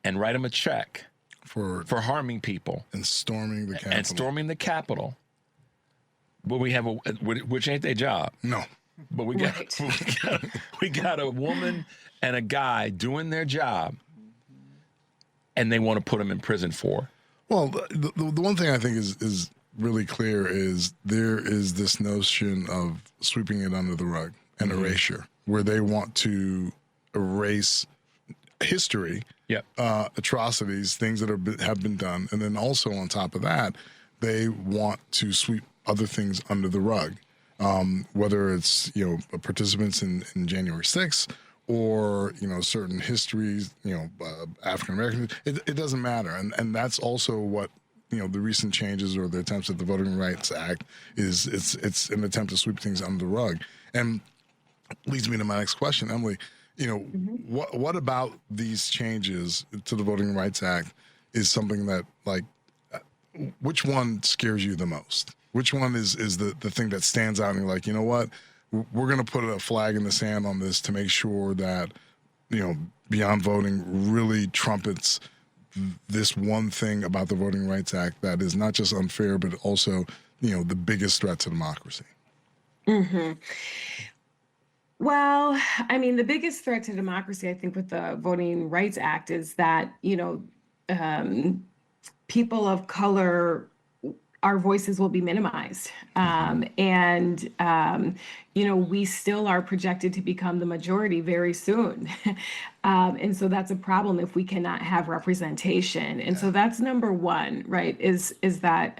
C: and write them a check for harming people
D: and storming the Capitol.
C: But we have which ain't their job.
D: No.
C: But we got a woman and a guy doing their job, and they want to put them in prison for.
D: Well, the one thing I think is really clear is there is this notion of sweeping it under the rug and erasure, where they want to erase history, atrocities, things that have been done, and then also on top of that, they want to sweep other things under the rug, whether it's participants in January 6th or certain histories, African Americans. It doesn't matter, and that's also what the recent changes or the attempts at the Voting Rights Act is. It's an attempt to sweep things under the rug, and leads me to my next question, Emily. What about these changes to the Voting Rights Act is something that, like, which one scares you the most? Which one is the thing that stands out and you're like, you know what, we're going to put a flag in the sand on this to make sure that, Beyond Voting really trumpets this one thing about the Voting Rights Act that is not just unfair, but also, the biggest threat to democracy?
E: Mm-hmm. Well, I mean, the biggest threat to democracy, I think, with the Voting Rights Act is that, people of color, our voices will be minimized. We still are projected to become the majority very soon. And so that's a problem if we cannot have representation. And so that's number one, right, is that,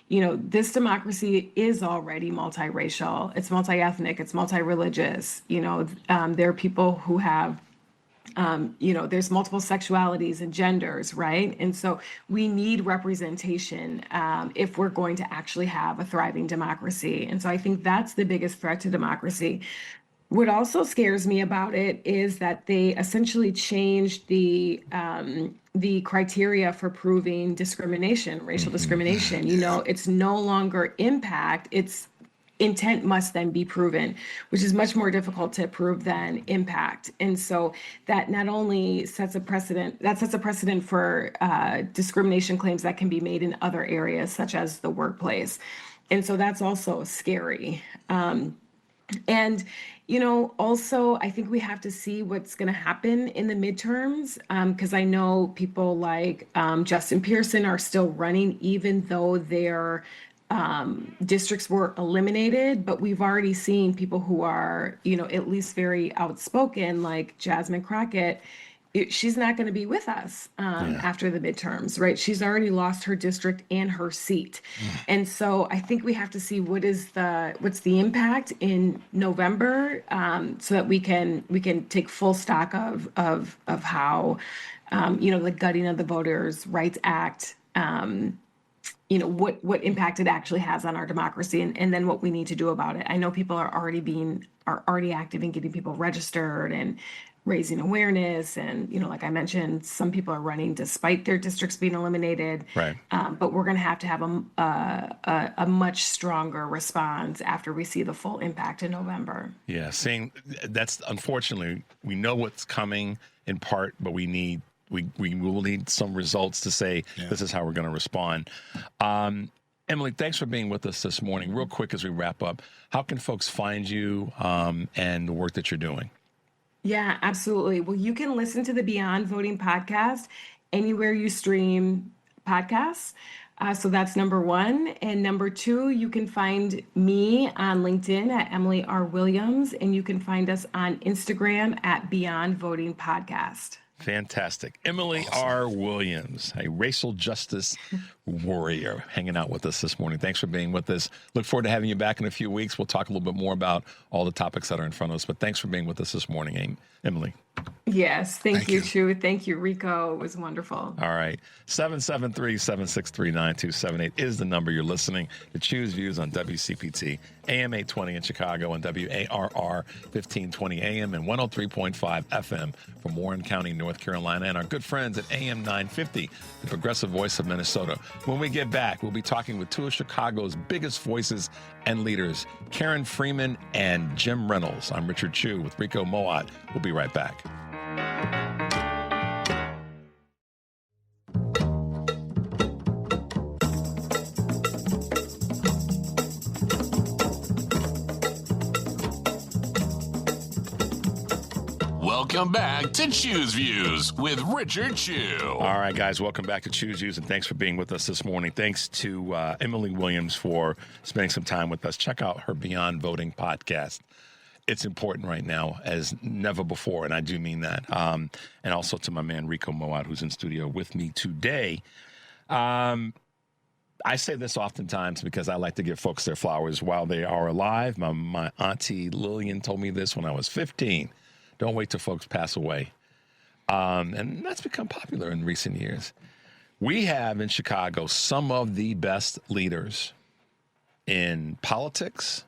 E: this democracy is already multiracial. It's multi-ethnic, it's multi-religious. There are people who have there's multiple sexualities and genders, right? And so we need representation if we're going to actually have a thriving democracy. And so I think that's the biggest threat to democracy. What also scares me about it is that they essentially changed the criteria for proving discrimination, racial discrimination. It's no longer impact, it's intent must then be proven, which is much more difficult to prove than impact. And so that not only sets a precedent, for discrimination claims that can be made in other areas, such as the workplace. And so that's also scary. Also, I think we have to see what's going to happen in the midterms, because I know people like Justin Pearson are still running, even though their districts were eliminated. But we've already seen people who are, at least very outspoken, like Jasmine Crockett. She's not going to be with us after the midterms, right? She's already lost her district and her seat. And so I think we have to see what's the impact in November, so that we can take full stock of how, the gutting of the Voters' Rights Act, what impact it actually has on our democracy, and then what we need to do about it. I know people are already active in getting people registered and raising awareness. And, like I mentioned, some people are running despite their districts being eliminated.
C: Right.
E: But we're going to have a much stronger response after we see the full impact in November.
C: Yeah. That's unfortunately, we know what's coming in part, but we will need some results to say this is how we're going to respond. Emily, thanks for being with us this morning. Real quick as we wrap up, how can folks find you and the work that you're doing?
E: Yeah, absolutely. Well, you can listen to the Beyond Voting podcast anywhere you stream podcasts. So that's number one. And number two, you can find me on LinkedIn at Emily R. Williams, and you can find us on Instagram at Beyond Voting Podcast.
C: Fantastic. Emily R. Williams, a racial justice warrior, hanging out with us this morning. Thanks for being with us. Look forward to having you back in a few weeks. We'll talk a little bit more about all the topics that are in front of us. But thanks for being with us this morning, Emily.
E: Yes, thank you, Chu. Thank you, Rico. It was wonderful.
C: All right. 773-763-9278 is the number you're listening to Choose Views on WCPT, AM 820 in Chicago, and WARR 1520 AM and 103.5 FM from Warren County, North Carolina, and our good friends at AM 950, the progressive voice of Minnesota. When we get back, we'll be talking with two of Chicago's biggest voices and leaders, Karen Freeman and Jim Reynolds. I'm Richard Chu with Rico Mowatt. We'll be right back.
A: Welcome back to Choose Views with Richard Chew.
C: All right, guys, welcome back to Choose Views, and thanks for being with us this morning. Thanks to Emily Williams for spending some time with us. Check out her Beyond Voting podcast. It's important right now as never before, and I do mean that. And also to my man, Rico Mowatt, who's in studio with me today. I say this oftentimes because I like to give folks their flowers while they are alive. My auntie Lillian told me this when I was 15. Don't wait till folks pass away. And that's become popular in recent years. We have in Chicago some of the best leaders in politics,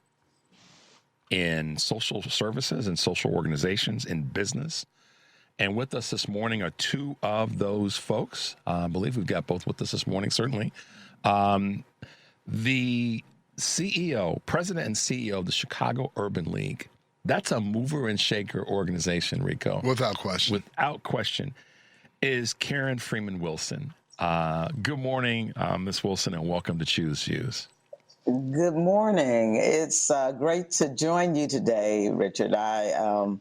C: in social services and social organizations, in business. And with us this morning are two of those folks. I believe we've got both with us this morning, certainly. The CEO, president and CEO of the Chicago Urban League. That's a mover and shaker organization, Rico.
D: Without question.
C: Without question. Is Karen Freeman Wilson. Good morning, Ms. Wilson, and welcome to Choose Views.
K: Good morning. It's great to join you today, Richard. I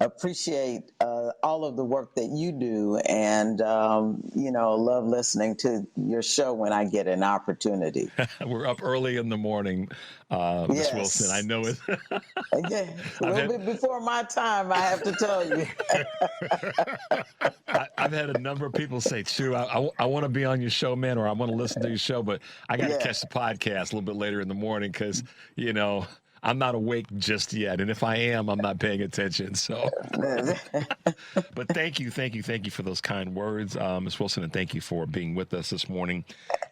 K: appreciate all of the work that you do and, love listening to your show when I get an opportunity.
C: We're up early in the morning, Ms.
K: Yes.
C: Wilson. I know it.
K: Yeah, a little bit before my time, I have to tell you.
C: I've had a number of people say, Chew, I want to be on your show, man, or I want to listen to your show, but I got to catch the podcast a little bit later in the morning because, I'm not awake just yet. And if I am, I'm not paying attention. So, but thank you for those kind words, Ms. Wilson, and thank you for being with us this morning.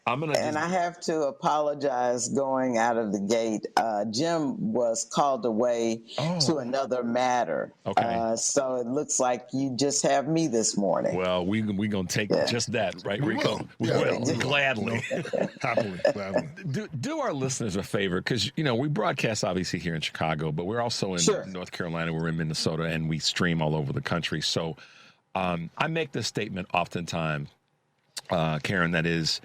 K: I have to apologize going out of the gate. Jim was called away to another matter.
C: Okay.
K: So it looks like you just have me this morning.
C: Well, we're going to take just that, right, Rico? We will. Gladly.
D: Happily. Gladly.
C: Do our listeners a favor, because, we broadcast obviously here in Chicago, but we're also in North Carolina, we're in Minnesota, and we stream all over the country. So I make this statement oftentimes, Karen, that is,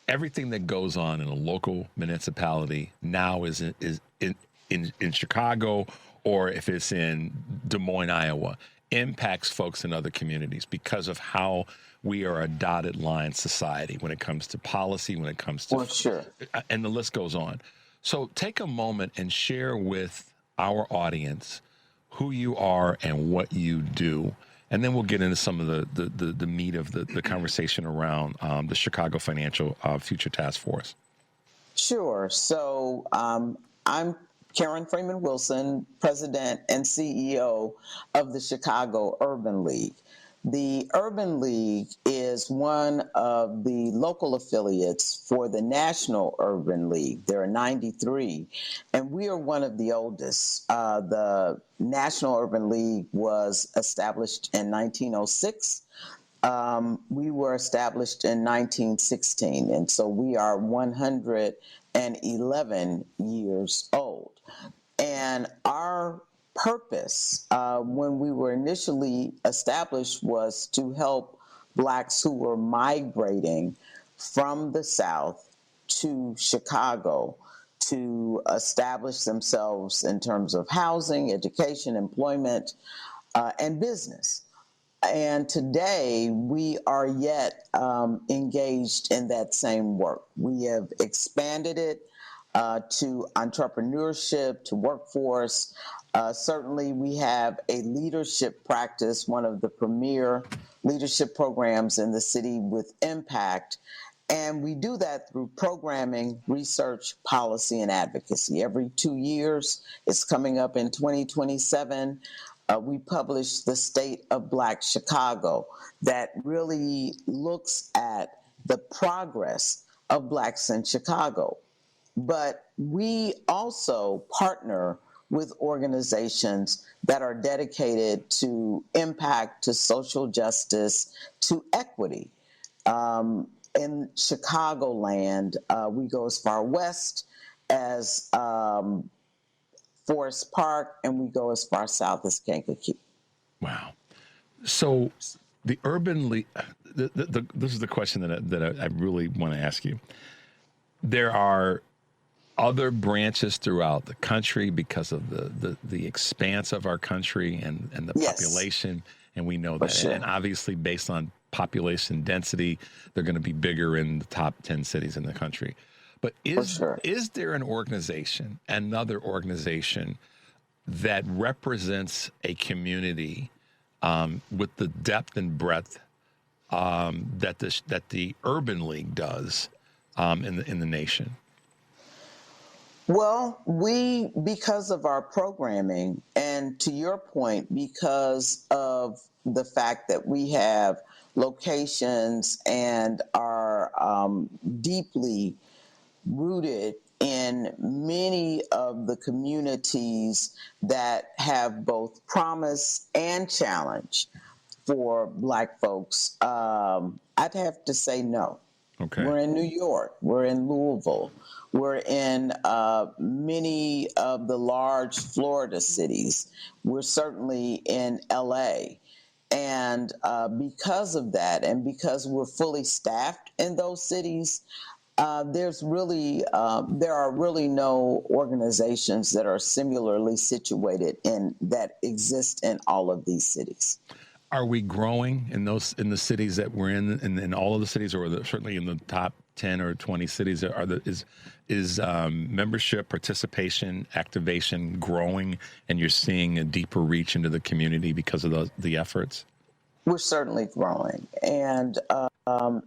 C: everything that goes on in a local municipality now is in Chicago, or if it's in Des Moines, Iowa, impacts folks in other communities because of how we are a dotted line society when it comes to policy, when it comes to, and the list goes on. So take a moment and share with our audience who you are and what you do. And then we'll get into some of the meat of the conversation around the Chicago Financial Future Task Force.
K: Sure. So I'm Karen Freeman Wilson, President and CEO of the Chicago Urban League. The Urban League is one of the local affiliates for the National Urban League. There are 93, and we are one of the oldest. The National Urban League was established in 1906. We were established in 1916, and so we are 111 years old. And our purpose when we were initially established was to help Blacks who were migrating from the South to Chicago to establish themselves in terms of housing, education, employment, and business. And today we are yet engaged in that same work. We have expanded it to entrepreneurship, to workforce. Certainly, we have a leadership practice, one of the premier leadership programs in the city with impact. And we do that through programming, research, policy, and advocacy. Every 2 years, it's coming up in 2027, we publish the State of Black Chicago that really looks at the progress of Blacks in Chicago. But we also partner with organizations that are dedicated to impact, to social justice, to equity. In Chicagoland, we go as far west as Forest Park, and we go as far south as Kankakee.
C: Wow. So the Urban League, this is the question that I really want to ask you. There are other branches throughout the country because of the expanse of our country and the population, and we know that.
K: Sure.
C: And obviously, based on population density, they're going to be bigger in the top 10 cities in the country. But is there an organization, another organization, that represents a community with the depth and breadth that the Urban League does in the nation?
K: Well, because of our programming, and to your point, because of the fact that we have locations and are deeply rooted in many of the communities that have both promise and challenge for Black folks, I'd have to say no.
C: Okay.
K: We're in New York. We're in Louisville. We're in many of the large Florida cities. We're certainly in LA. And because of that, and because we're fully staffed in those cities, there are really no organizations that are similarly situated that exist in all of these cities.
C: Are we growing in the cities that we're in all of the cities, or certainly in the top 10 or 20 cities? Is membership, participation, activation growing, and you're seeing a deeper reach into the community because of the efforts?
K: We're certainly growing, and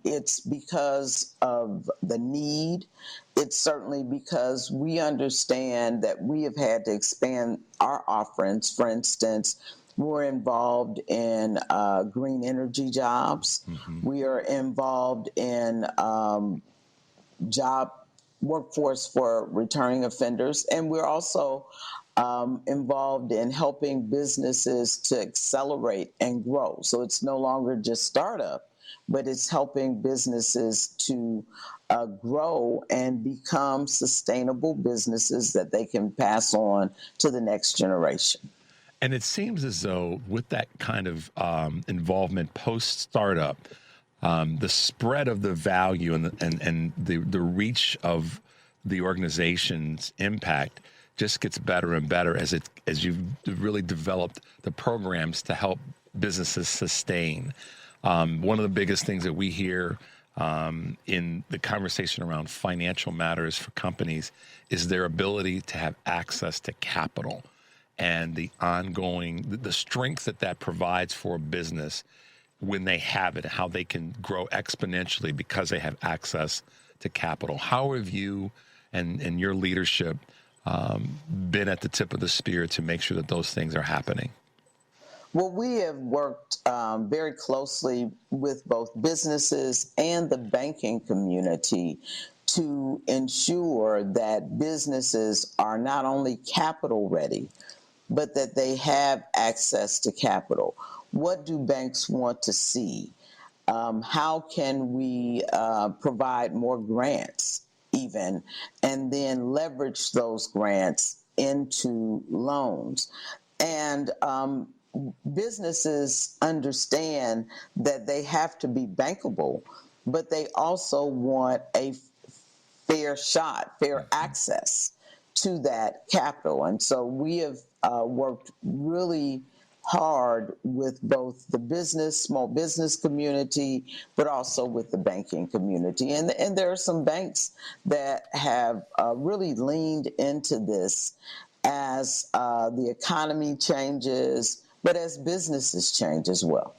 K: it's because of the need. It's certainly because we understand that we have had to expand our offerings. For instance, we're involved in green energy jobs. Mm-hmm. We are involved in job workforce for returning offenders, and we're also involved in helping businesses to accelerate and grow. So it's no longer just startup, but it's helping businesses to grow and become sustainable businesses that they can pass on to the next generation.
C: And it seems as though with that kind of involvement post-startup, the spread of the value and the reach of the organization's impact just gets better and better as you've really developed the programs to help businesses sustain. One of the biggest things that we hear in the conversation around financial matters for companies is their ability to have access to capital and the strength that provides for a business when they have it, how they can grow exponentially because they have access to capital. How have you and your leadership been at the tip of the spear to make sure that those things are happening?
K: Well, we have worked very closely with both businesses and the banking community to ensure that businesses are not only capital ready, but that they have access to capital. What do banks want to see? How can we provide more grants even, and then leverage those grants into loans? And businesses understand that they have to be bankable, but they also want a fair access to that capital. And so we have worked really hard with both the small business community, but also with the banking community. And there are some banks that have really leaned into this as the economy changes, but as businesses change as well.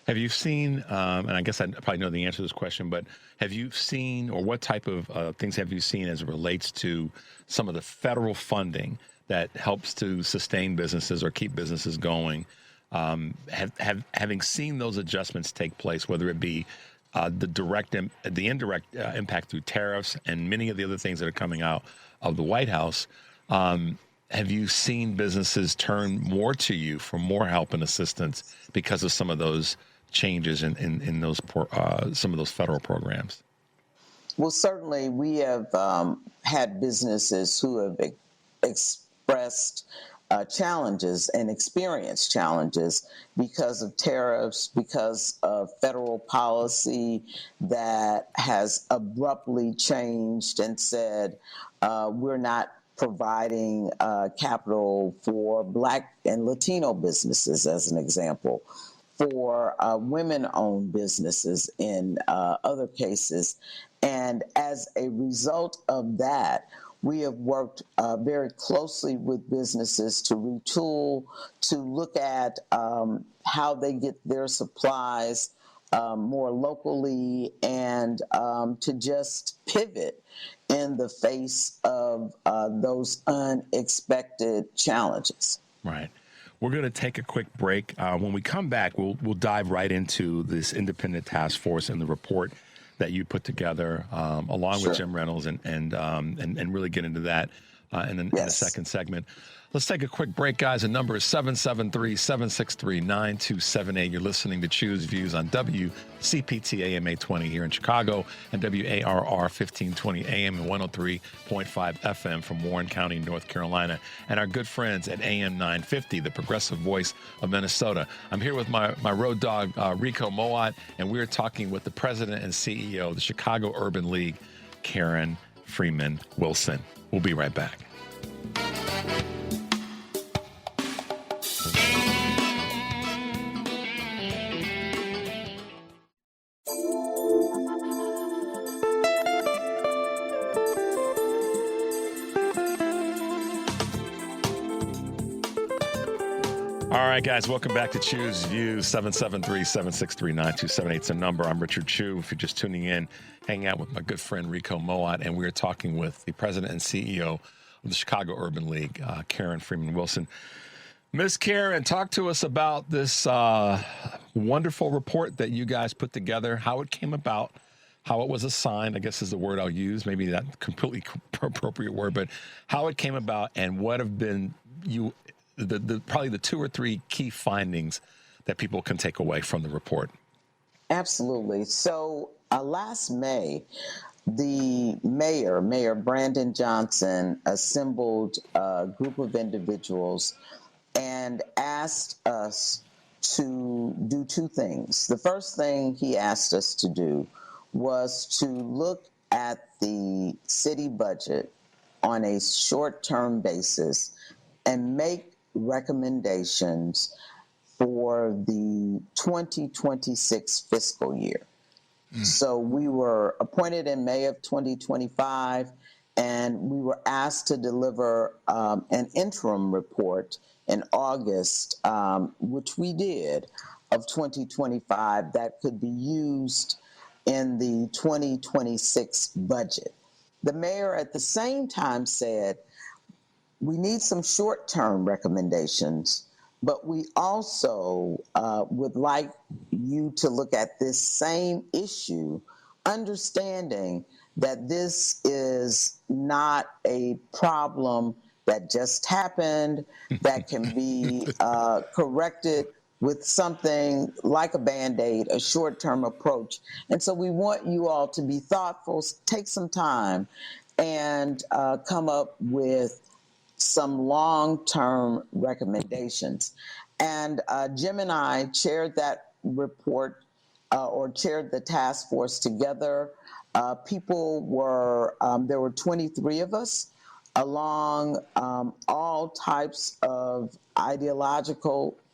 C: Have you seen, and I guess I probably know the answer to this question, but have you seen, or what type of things have you seen as it relates to some of the federal funding that helps to sustain businesses or keep businesses going? Having seen those adjustments take place, whether it be the indirect impact through tariffs and many of the other things that are coming out of the White House, have you seen businesses turn more to you for more help and assistance because of some of those changes in those some of those federal programs?
K: Well, certainly we have had businesses who have expressed challenges and experienced challenges because of tariffs, because of federal policy that has abruptly changed and said, We're not providing capital for Black and Latino businesses, as an example, for women-owned businesses in other cases. And as a result of that, we have worked very closely with businesses to retool, to look at how they get their supplies more locally, and to just pivot in the face of those unexpected challenges.
C: Right. We're going to take a quick break. When we come back, we'll dive right into this independent task force and the report that you put together, along with Jim Reynolds, and really get into that in the second segment. Let's take a quick break, guys. The number is 773-763-9278. You're listening to Choose Views on WCPT AM 820 here in Chicago, and WARR 1520 AM and 103.5 FM from Warren County, North Carolina, and our good friends at AM 950, the progressive voice of Minnesota. I'm here with my road dog, Rico Mowatt, and we're talking with the president and CEO of the Chicago Urban League, Karen Freeman Wilson. We'll be right back. All right, guys, welcome back to Choose Views. 773-763-9278 is the number. I'm Richard Chu. If you're just tuning in, hanging out with my good friend Rico Mowatt, and we're talking with the president and CEO of the Chicago Urban League, Karen Freeman Wilson. Miss Karen, talk to us about this wonderful report that you guys put together, how it came about, how it was assigned, I guess is the word I'll use, maybe not completely appropriate word, but how it came about and what have been probably the 2 or 3 key findings that people can take away from the report.
K: Absolutely. So last May, the Mayor Brandon Johnson, assembled a group of individuals and asked us to do 2 things. The first thing he asked us to do was to look at the city budget on a short-term basis and make recommendations for the 2026 fiscal year. So we were appointed in May of 2025, and we were asked to deliver an interim report in August, which we did, of 2025 that could be used in the 2026 budget. The mayor at the same time said, we need some short-term recommendations, but we also would like you to look at this same issue, understanding that this is not a problem that just happened, that can be corrected with something like a Band-Aid, a short-term approach. And so we want you all to be thoughtful, take some time, and come up with some long-term recommendations. And Jim and I chaired that report or chaired the task force together. People were, there were 23 of us along all types of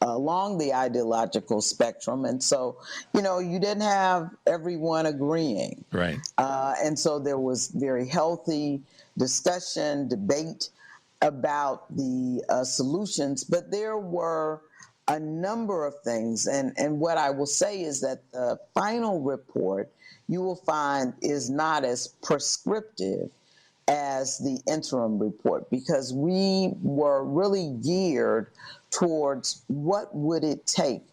K: along the ideological spectrum. And so, you didn't have everyone agreeing.
C: Right.
K: And so there was very healthy discussion, debate about the solutions, but there were a number of things. And what I will say is that the final report, you will find, is not as prescriptive as the interim report, because we were really geared towards what would it take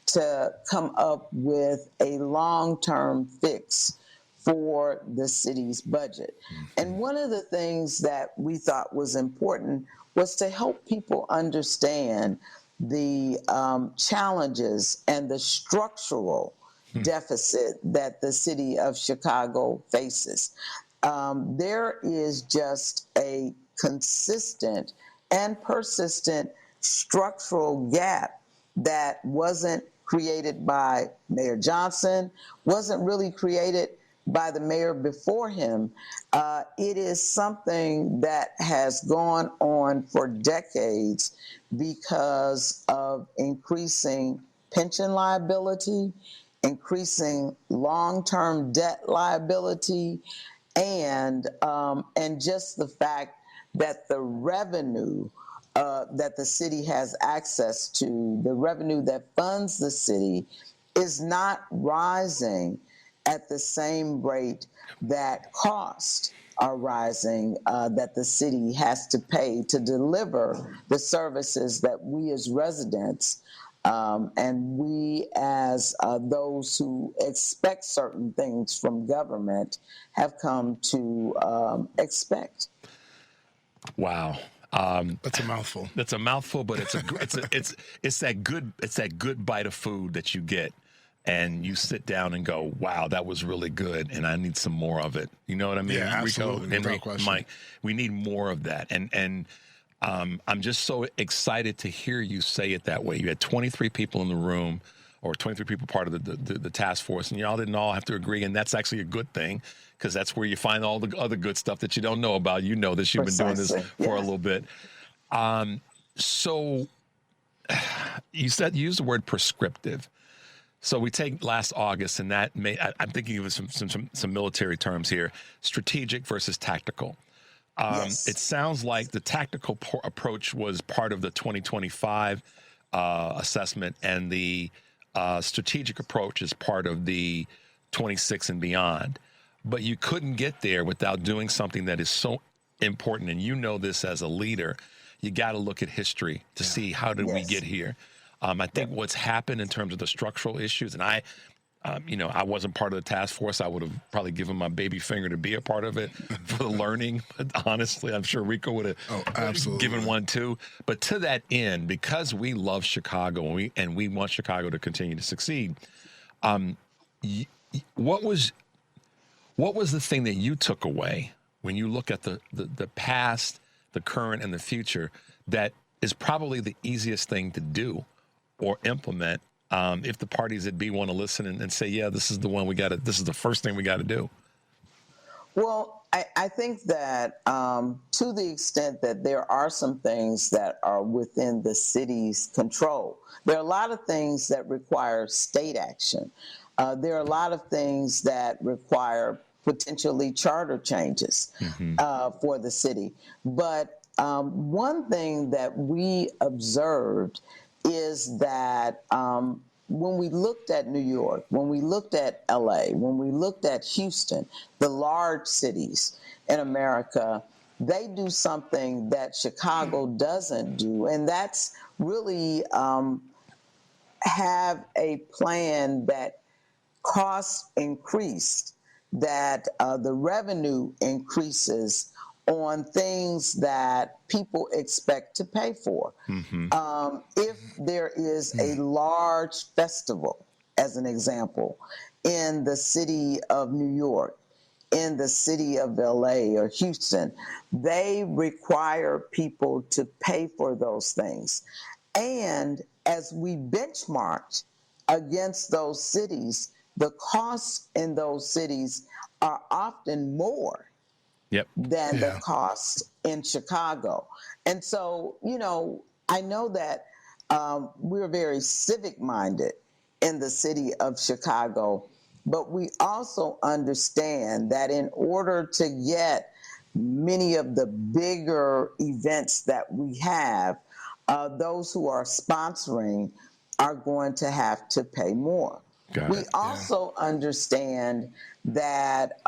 K: to come up with a long-term fix for the city's budget. And one of the things that we thought was important was to help people understand the challenges and the structural deficit that the city of Chicago faces. There is just a consistent and persistent structural gap that wasn't created by Mayor Johnson, wasn't really created by the mayor before him. It is something that has gone on for decades because of increasing pension liability, increasing long-term debt liability, and just the fact that the revenue that the city has access to, the revenue that funds the city, is not rising at the same rate that costs are rising that the city has to pay to deliver the services that we as residents and we as those who expect certain things from government have come to expect.
C: Wow.
D: That's a mouthful.
C: That's a mouthful, but it's that good bite of food that you get, and you sit down and go, "Wow, that was really good, and I need some more of it." You know what I mean?
D: Yeah, absolutely.
C: Rico, Henry,
D: Without question.
C: Mike, we need more of that, and I'm just so excited to hear you say it that way. You had 23 people in the room, or 23 people part of the task force, and y'all didn't all have to agree, and that's actually a good thing, because that's where you find all the other good stuff that you don't know about. You know this. You've been doing this for a little bit. So you used the word prescriptive. So we take last August, and that I'm thinking of some military terms here: strategic versus tactical.
K: Yes.
C: It sounds like the tactical approach was part of the 2025 assessment, and the strategic approach is part of the 26 and beyond. But you couldn't get there without doing something that is so important, and you know this as a leader. You got to look at history to see how did we get here. I think what's happened in terms of the structural issues, and I wasn't part of the task force. I would have probably given my baby finger to be a part of it for the learning. But honestly, I'm sure Rico would have given one too. But to that end, because we love Chicago and we want Chicago to continue to succeed, what was the thing that you took away when you look at the past, the current, and the future, that is probably the easiest thing to do or implement if the parties at B want to listen and say, yeah, this is the one this is the first thing we got to do?
K: Well, I think that to the extent that there are some things that are within the city's control, there are a lot of things that require state action. There are a lot of things that require potentially charter changes for the city. But one thing that we observed is that when we looked at New York, when we looked at LA, when we looked at Houston, the large cities in America, they do something that Chicago doesn't do, and that's really have a plan that costs increased, that the revenue increases on things that people expect to pay for. If there is a large festival, as an example, in the city of New York, in the city of LA or Houston, they require people to pay for those things. And as we benchmarked against those cities, the costs in those cities are often more than the cost in Chicago. And so, I know that we're very civic-minded in the city of Chicago, but we also understand that in order to get many of the bigger events that we have, those who are sponsoring are going to have to pay more. We also understand that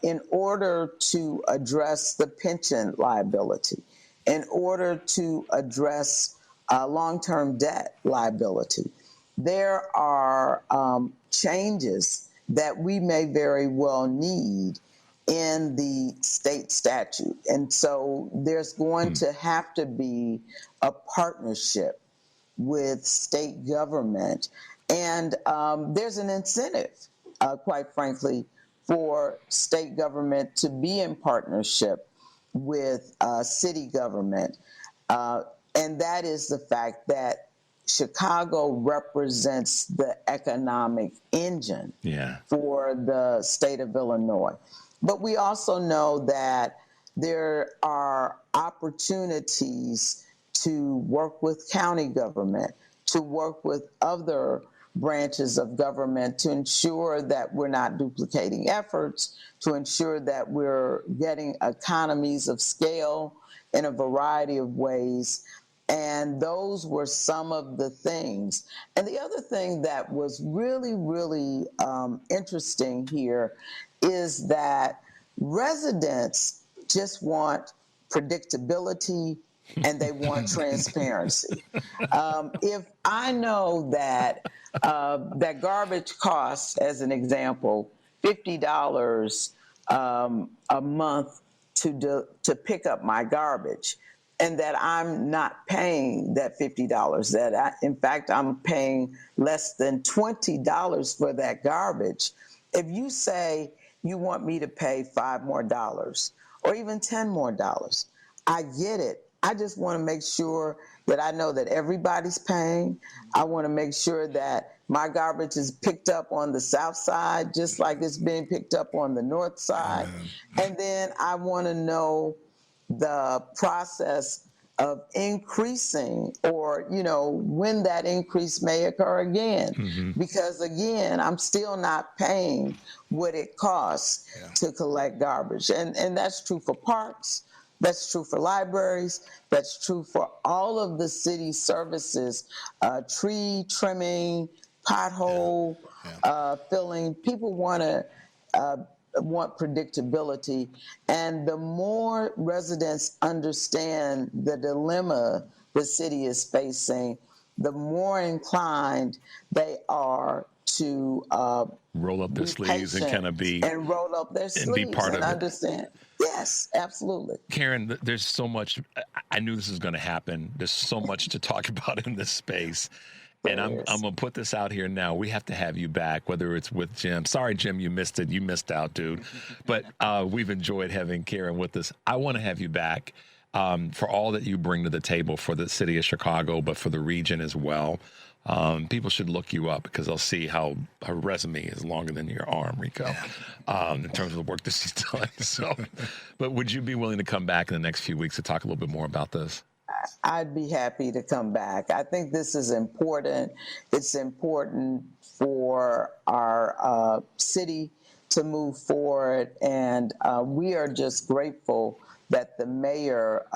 K: in order to address the pension liability, in order to address long-term debt liability, there are changes that we may very well need in the state statute. And so there's going to have to be a partnership with state government. And there's an incentive, quite frankly, for state government to be in partnership with city government. And that is the fact that Chicago represents the economic engine for the state of Illinois. But we also know that there are opportunities to work with county government, to work with other branches of government to ensure that we're not duplicating efforts, to ensure that we're getting economies of scale in a variety of ways. And those were some of the things. And the other thing that was really, really interesting here is that residents just want predictability and they want transparency. If I know that that garbage costs, as an example, $50 a month to pick up my garbage, and that I'm not paying that $50, in fact, I'm paying less than $20 for that garbage. If you say you want me to pay $5 more or even $10 more, I get it. I just want to make sure that I know that everybody's paying. I want to make sure that my garbage is picked up on the south side, just like it's being picked up on the north side. And then I want to know the process of increasing, or, you know, when that increase may occur again. Because again, I'm still not paying what it costs to collect garbage. And that's true for parks. That's true for libraries. That's true for all of the city services, tree trimming, pothole filling. People want predictability. And the more residents understand the dilemma the city is facing, the more inclined they are to
C: roll up their sleeves and kind of be
K: and roll up their sleeves
C: and be part
K: and
C: of
K: understand.
C: it.
K: Yes, absolutely.
C: Karen, there's so much. I knew this was going to happen. There's so much to talk about in this space. And I'm going to put this out here now. We have to have you back, whether it's with Jim. Sorry, Jim, you missed it. You missed out, dude. But we've enjoyed having Karen with us. I want to have you back for all that you bring to the table for the city of Chicago, but for the region as well. People should look you up because they'll see how her resume is longer than your arm, Rico, in terms of the work that she's done. So, but would you be willing to come back in the next few weeks to talk a little bit more about this?
K: I'd be happy to come back. I think this is important. It's important for our city to move forward, and we are just grateful that the mayor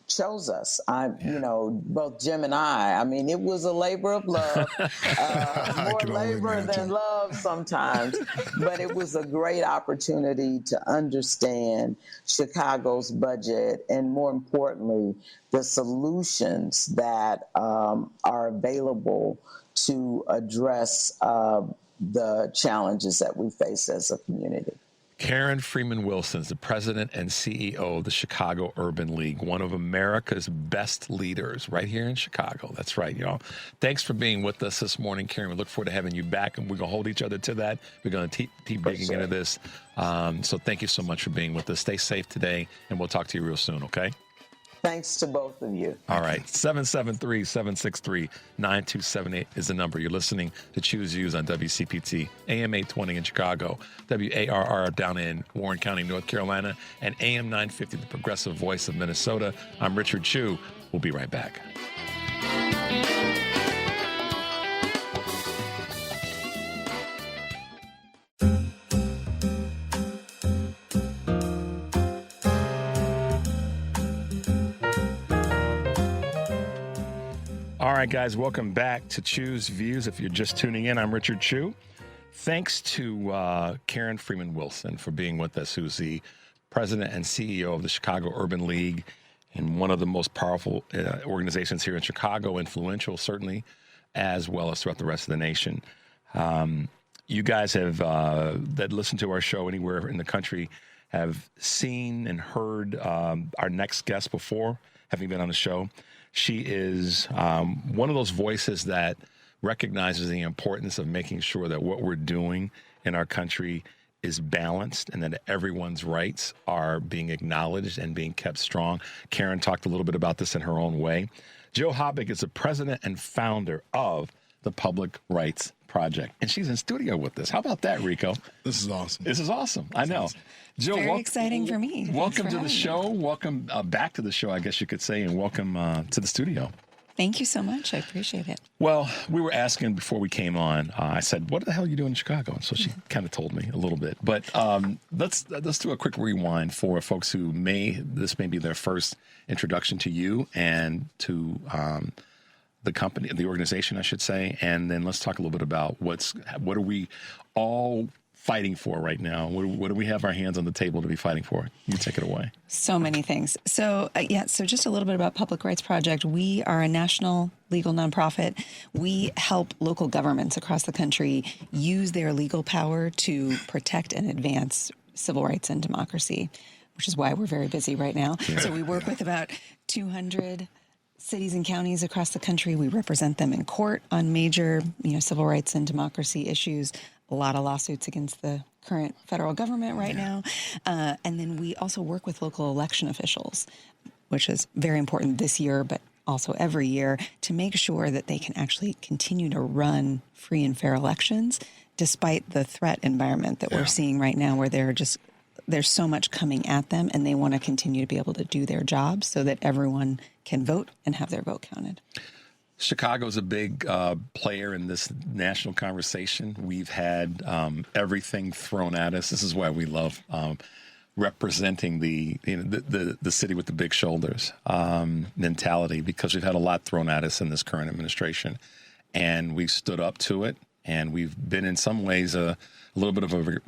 K: chose us. You know, both Jim and I mean, it was a labor of love, more labor than love sometimes, but it was a great opportunity to understand Chicago's budget and, more importantly, the solutions that are available to address the challenges that we face as a community.
C: Karen Freeman Wilson is the president and CEO of the Chicago Urban League, one of America's best leaders right here in Chicago. That's right, y'all. Thanks for being with us this morning, Karen. We look forward to having you back, and we're going to hold each other to that. We're going to keep digging into this. So thank you so much for being with us. Stay safe today, and we'll talk to you real soon, okay?
K: Thanks to both of you.
C: All right. 773-763-9278 is the number. You're listening to Choose Views on WCPT, AM 820 in Chicago, WARR down in Warren County, North Carolina, and AM 950, the progressive voice of Minnesota. I'm Richard Chu. We'll be right back. All right, guys, welcome back to Choose Views. If you're just tuning in, I'm Richard Chu. Thanks to Karen Freeman Wilson for being with us, who's the president and CEO of the Chicago Urban League and one of the most powerful organizations here in Chicago, influential certainly, as well as throughout the rest of the nation. You guys have, that listen to our show anywhere in the country, have seen and heard our next guest before, having been on the show. She is one of those voices that recognizes the importance of making sure that what we're doing in our country is balanced and that everyone's rights are being acknowledged and being kept strong. Karen talked a little bit about this in her own way. Jill Hobbick is the president and founder of the Public Rights Project, and she's in studio with us. How about that, Rico?
D: This is awesome.
C: This is awesome. I know.
D: Awesome.
C: Jill,
L: very exciting for me.
C: Welcome to the show. Welcome back to the show, I guess you could say, and welcome to the studio.
L: Thank you so much. I appreciate it.
C: Well, we were asking before we came on. I said, "What the hell are you doing in Chicago?" And so she kind of told me a little bit. But let's do a quick rewind for folks who this may be their first introduction to you and to the company, the organization, I should say. And then let's talk a little bit about what are we all fighting for right now? What do we have our hands on the table to be fighting for? You take it away.
L: So many things. So just a little bit about Public Rights Project. We are a national legal nonprofit. We help local governments across the country use their legal power to protect and advance civil rights and democracy, which is why we're very busy right now. Yeah. So we work with about 200 cities and counties across the country. We represent them in court on major, civil rights and democracy issues. A lot of lawsuits against the current federal government right now. And then we also work with local election officials, which is very important this year, but also every year, to make sure that they can actually continue to run free and fair elections, despite the threat environment that we're seeing right now, where there's so much coming at them, and they want to continue to be able to do their jobs so that everyone can vote and have their vote counted.
C: Chicago's a big player in this national conversation. We've had everything thrown at us. This is why we love representing the city with the big shoulders mentality, because we've had a lot thrown at us in this current administration, and we've stood up to it. And we've been in some ways a little bit of a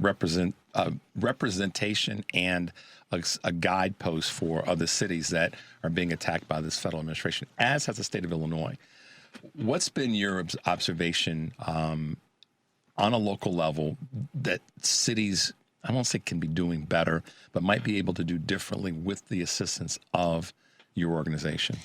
C: representation and a guidepost for other cities that are being attacked by this federal administration, as has the state of Illinois. What's been your observation on a local level that cities, I won't say can be doing better, but might be able to do differently with the assistance of your organization?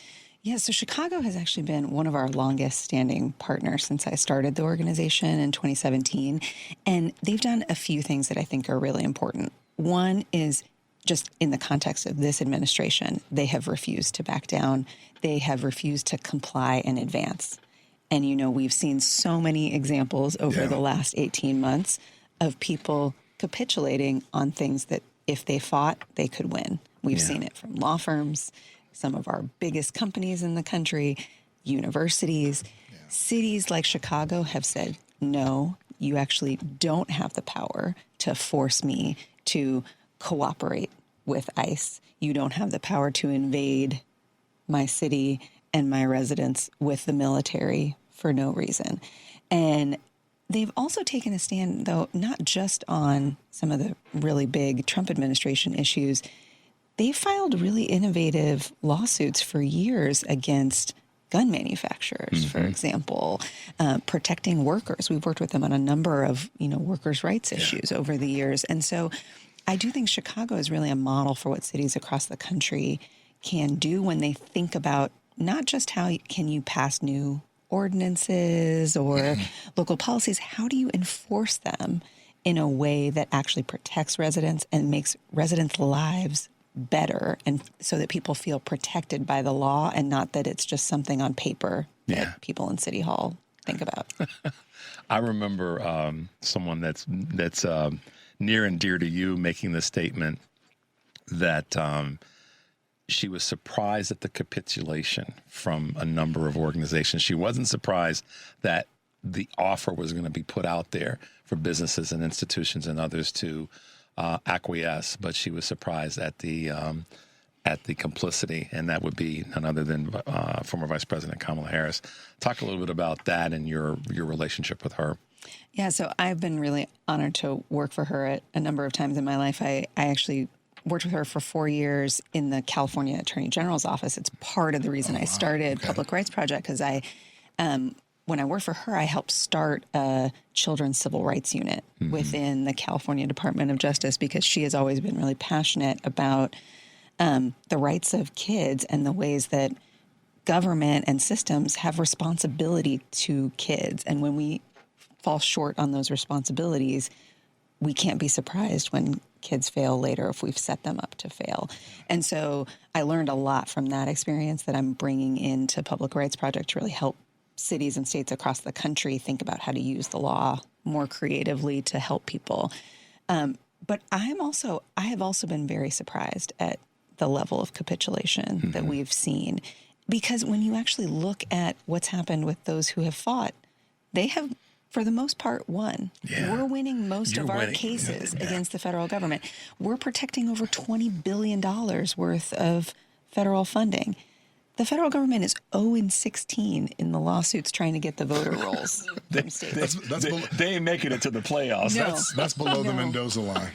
L: Yeah, so Chicago has actually been one of our longest standing partners since I started the organization in 2017. And they've done a few things that I think are really important. One is just in the context of this administration, they have refused to back down. They have refused to comply and advance. And, we've seen so many examples over the last 18 months of people capitulating on things that if they fought, they could win. We've seen it from law firms, some of our biggest companies in the country, universities. Cities like Chicago have said, no, you actually don't have the power to force me to cooperate with ICE. You don't have the power to invade my city and my residents with the military for no reason. And they've also taken a stand, though, not just on some of the really big Trump administration issues. They filed really innovative lawsuits for years against gun manufacturers, for example, protecting workers. We've worked with them on a number of, workers' rights issues over the years. And so I do think Chicago is really a model for what cities across the country can do when they think about not just how can you pass new ordinances or local policies, how do you enforce them in a way that actually protects residents and makes residents' lives better, and so that people feel protected by the law and not that it's just something on paper that people in City Hall think about.
C: I remember someone that's near and dear to you making the statement that she was surprised at the capitulation from a number of organizations. She wasn't surprised that the offer was going to be put out there for businesses and institutions and others to acquiesce, but she was surprised at the complicity, and that would be none other than former Vice President Kamala Harris. Talk a little bit about that and your relationship with her.
L: Yeah, so I've been really honored to work for her at a number of times in my life. I actually worked with her for 4 years in the California Attorney General's office. It's part of the reason I started Public Rights Project, because when I worked for her, I helped start a children's civil rights unit within the California Department of Justice, because she has always been really passionate about the rights of kids and the ways that government and systems have responsibility to kids. And when we fall short on those responsibilities, we can't be surprised when kids fail later if we've set them up to fail. And so I learned a lot from that experience that I'm bringing into Public Rights Project to really help cities and states across the country think about how to use the law more creatively to help people. But I have also been very surprised at the level of capitulation that we've seen. Because when you actually look at what's happened with those who have fought, they have, for the most part, won.
C: Yeah.
L: We're winning most of our cases against the federal government. We're protecting over $20 billion worth of federal funding. The federal government is 0-16 in the lawsuits trying to get the voter rolls from states.
C: They ain't making it to the playoffs.
L: No.
D: That's below the Mendoza line.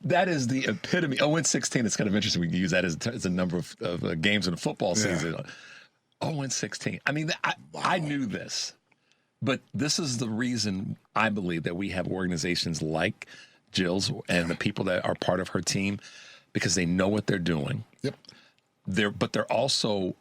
C: That is the epitome. 0-16. It's kind of interesting. We can use that as a number of games in a football season. 0-16. I mean, I knew this, but this is the reason I believe that we have organizations like Jill's and the people that are part of her team, because they know what they're doing.
D: Yep.
C: But they're also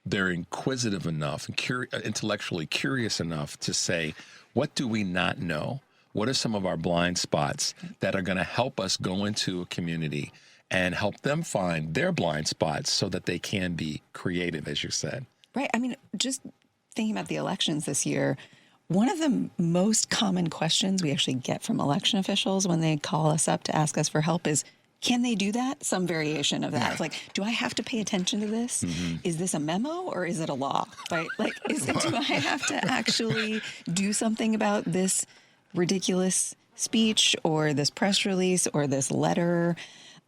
C: they're inquisitive enough and intellectually curious enough to say, what do we not know? What are some of our blind spots that are going to help us go into a community and help them find their blind spots so that they can be creative, as you said.
L: Right. I mean, just thinking about the elections this year, one of the most common questions we actually get from election officials when they call us up to ask us for help is, can they do that? Some variation of that. It's like, do I have to pay attention to this? Is this a memo or is it a law? Right? Like, do I have to actually do something about this ridiculous speech or this press release or this letter?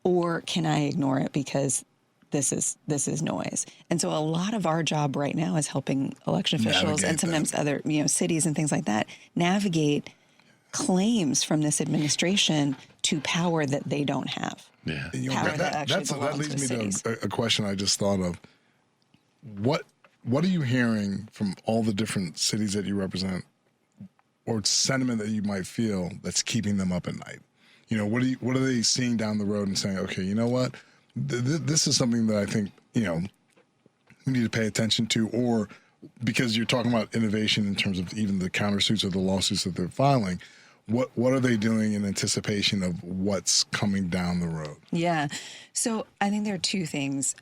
L: Or can I ignore it because this is noise? And so a lot of our job right now is helping election officials and sometimes other cities and things like that navigate claims from this administration to power that they don't have.
C: Yeah,
D: that leads me to a question I just thought of. What are you hearing from all the different cities that you represent, or sentiment that you might feel that's keeping them up at night? What are they seeing down the road and saying, okay, you know what, this is something that I think we need to pay attention to, or because you're talking about innovation in terms of even the countersuits or the lawsuits that they're filing. What are they doing in anticipation of what's coming down the road?
L: Yeah. So I think there are two things.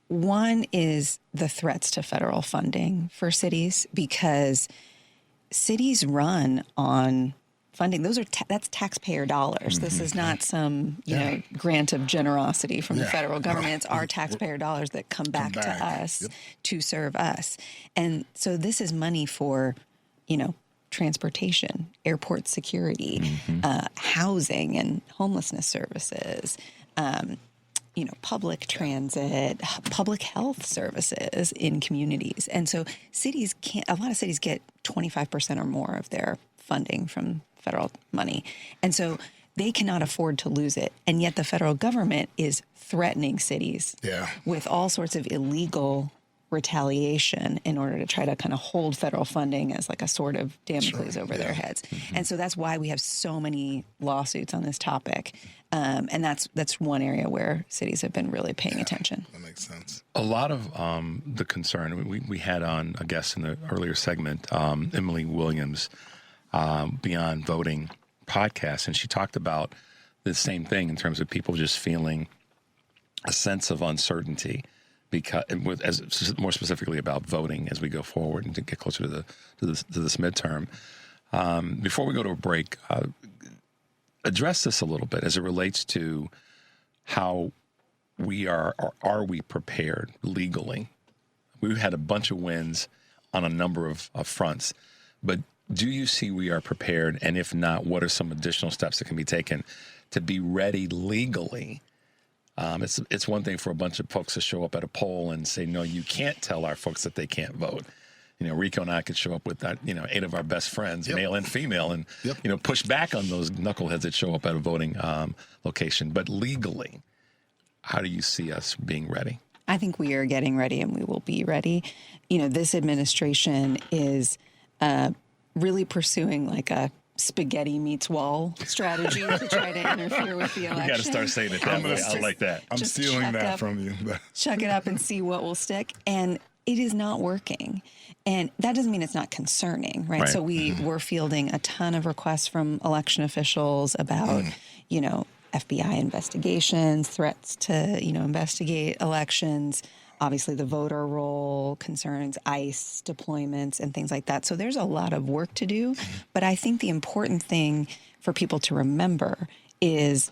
L: One is the threats to federal funding for cities, because cities run on funding. That's taxpayer dollars. This is not some grant of generosity from the federal government. It's our taxpayer dollars that come back to us to serve us. And so this is money for, transportation, airport security, housing and homelessness services, public transit, public health services in communities. And so a lot of cities get 25% or more of their funding from federal money. And so they cannot afford to lose it. And yet the federal government is threatening cities with all sorts of illegal retaliation in order to try to kind of hold federal funding as like a sword of Damocles over their heads. And so that's why we have so many lawsuits on this topic. And that's one area where cities have been really paying attention.
D: That makes sense.
C: A lot of the concern, we had on a guest in the earlier segment, Emily Williams, Beyond Voting podcast, and she talked about the same thing in terms of people just feeling a sense of uncertainty, because more specifically about voting as we go forward and to get closer to this midterm. Before we go to a break, address this a little bit as it relates to how we are we prepared legally? We've had a bunch of wins on a number of fronts, but do you see we are prepared? And if not, what are some additional steps that can be taken to be ready legally? It's one thing for a bunch of folks to show up at a poll and say, no, you can't tell our folks that they can't vote. Rico and I could show up with that, 8 of our best friends, male and female, and, push back on those knuckleheads that show up at a voting location. But legally, how do you see us being ready?
L: I think we are getting ready and we will be ready. This administration is really pursuing like a spaghetti meets wall strategy to try to interfere with the election.
C: You got to start saying it that way. I like that.
D: I'm stealing that from you.
L: Chuck it up and see what will stick. And it is not working. And that doesn't mean it's not concerning, right? So we were fielding a ton of requests from election officials about, FBI investigations, threats to, investigate elections, obviously the voter roll concerns, ICE deployments and things like that. So there's a lot of work to do. But I think the important thing for people to remember is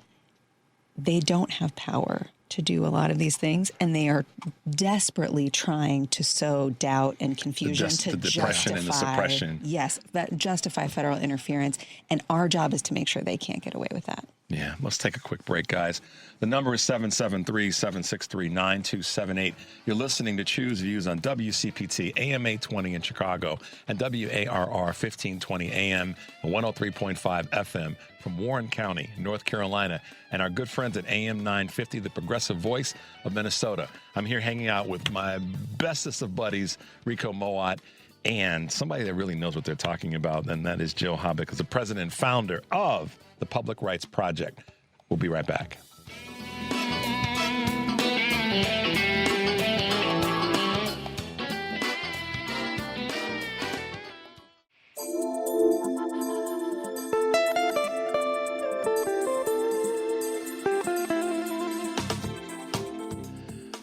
L: they don't have power to do a lot of these things, and they are desperately trying to sow doubt and confusion
C: the depression and the suppression.
L: Yes, that justify federal interference, and our job is to make sure they can't get away with that.
C: Yeah, let's take a quick break, guys. The number is 773-763-9278. You're listening to Choose Views on WCPT AM 820 in Chicago and WARR 1520 AM and 103.5 FM from Warren County, North Carolina, and our good friends at AM 950, the progressive voice of Minnesota. I'm here hanging out with my bestest of buddies, Rico Mowatt, and somebody that really knows what they're talking about, and that is Jill Hobbick, who's the president and founder of the Public Rights Project. We'll be right back.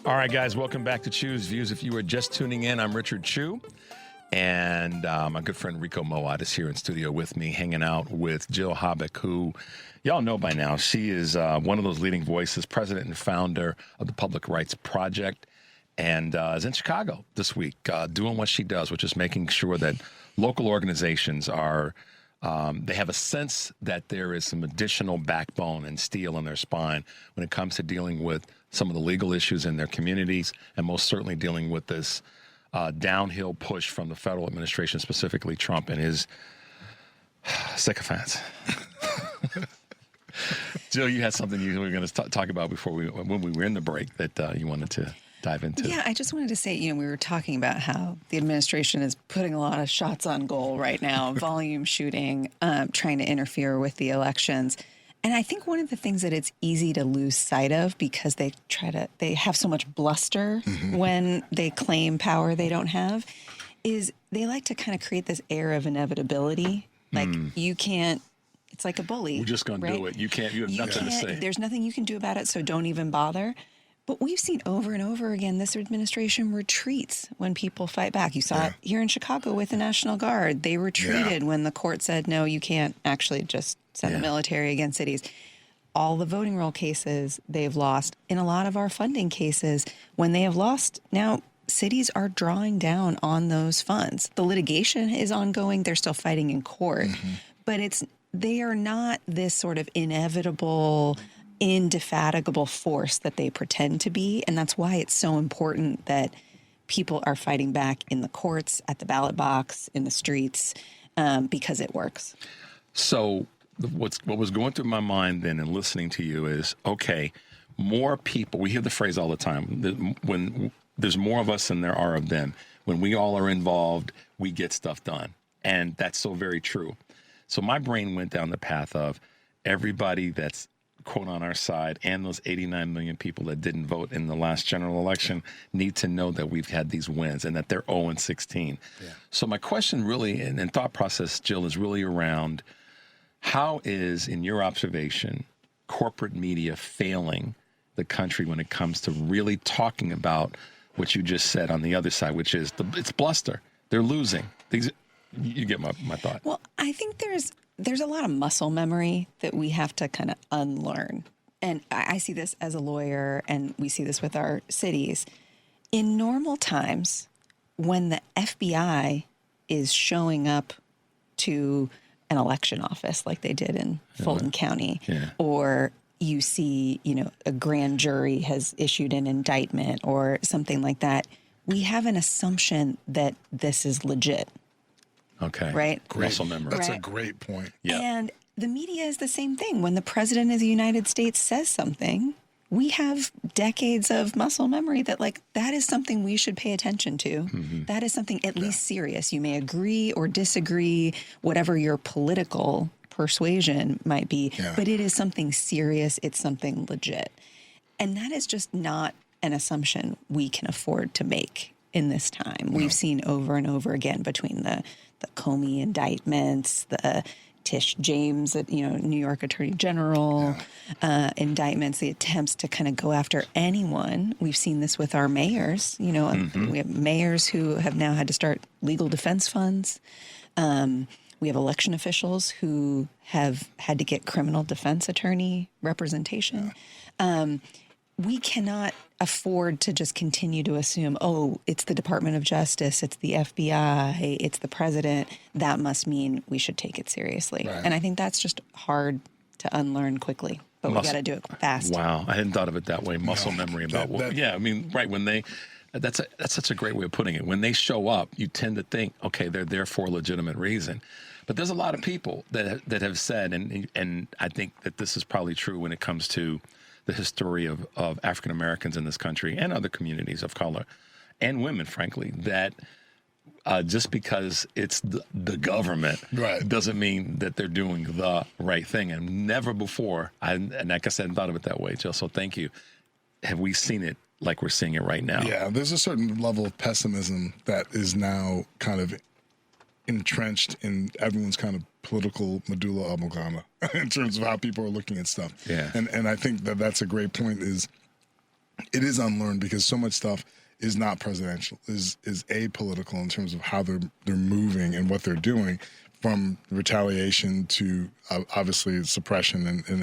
C: All right, guys, welcome back to Choose Views. If you were just tuning in, I'm Richard Chu. And my good friend Rico Mowatt is here in studio with me, hanging out with Jill Hobbick, who y'all know by now. She is one of those leading voices, president and founder of the Public Rights Project, and is in Chicago this week doing what she does, which is making sure that local organizations are, they have a sense that there is some additional backbone and steel in their spine when it comes to dealing with some of the legal issues in their communities, and most certainly dealing with this downhill push from the federal administration, specifically Trump and his sycophants. Jill, you had something you were going to talk about when we were in the break that you wanted to dive into.
L: Yeah, I just wanted to say, we were talking about how the administration is putting a lot of shots on goal right now, volume shooting, trying to interfere with the elections. And I think one of the things that it's easy to lose sight of because they have so much bluster when they claim power they don't have is they like to kind of create this air of inevitability. Like you can't, it's like a bully.
C: We're just going to do it. You have nothing to say.
L: There's nothing you can do about it, so don't even bother. But we've seen over and over again, this administration retreats when people fight back. You saw it here in Chicago with the National Guard. They retreated when the court said, no, you can't actually just send the military against cities. All the voting roll cases they've lost. In a lot of our funding cases, when they have lost, now cities are drawing down on those funds. The litigation is ongoing. They're still fighting in court. But they are not this sort of inevitable, indefatigable force that they pretend to be. And that's why it's so important that people are fighting back in the courts, at the ballot box, in the streets, because it works.
C: So what was going through my mind then and listening to you is, okay, more people, we hear the phrase all the time, when there's more of us than there are of them. When we all are involved, we get stuff done. And that's so very true. So my brain went down the path of everybody that's quote on our side and those 89 million people that didn't vote in the last general election need to know that we've had these wins and that they're 0-16. So my question really and thought process, Jill, is really around how is, in your observation, corporate media failing the country when it comes to really talking about what you just said on the other side, which is it's bluster. They're losing. You get my thought.
L: Well, I think there's a lot of muscle memory that we have to kind of unlearn. And I see this as a lawyer, and we see this with our cities. In normal times, when the FBI is showing up to an election office like they did in Fulton County, or you see, a grand jury has issued an indictment or something like that, we have an assumption that this is legit.
C: Okay.
L: Right?
C: Muscle memory.
D: That's a great point.
C: Yeah.
L: And the media is the same thing. When the president of the United States says something, we have decades of muscle memory that that is something we should pay attention to. That is something at least serious. You may agree or disagree, whatever your political persuasion might be, but it is something serious. It's something legit. And that is just not an assumption we can afford to make in this time. We've seen over and over again between the Comey indictments, the Tish James, New York Attorney General indictments, the attempts to kind of go after anyone. We've seen this with our mayors. We have mayors who have now had to start legal defense funds. We have election officials who have had to get criminal defense attorney representation. We cannot afford to just continue to assume, it's the Department of Justice, it's the FBI, it's the president. That must mean we should take it seriously. Right. And I think that's just hard to unlearn quickly, but we got to do it fast.
C: Wow. I hadn't thought of it that way. Muscle memory about right. When that's such a great way of putting it. When they show up, you tend to think, okay, they're there for a legitimate reason. But there's a lot of people that have said, and I think that this is probably true when it comes to the history of African Americans in this country and other communities of color and women, frankly, that just because it's the government doesn't mean that they're doing the right thing. And never before, and like I said, I hadn't thought of it that way, Jill. So thank you. Have we seen it like we're seeing it right now?
D: Yeah, there's a certain level of pessimism that is now kind of entrenched in everyone's kind of political medulla oblongata in terms of how people are looking at stuff.
C: Yeah.
D: And I think that's a great point. It is unlearned because so much stuff is not presidential, is apolitical in terms of how they're moving and what they're doing, from retaliation to obviously suppression, and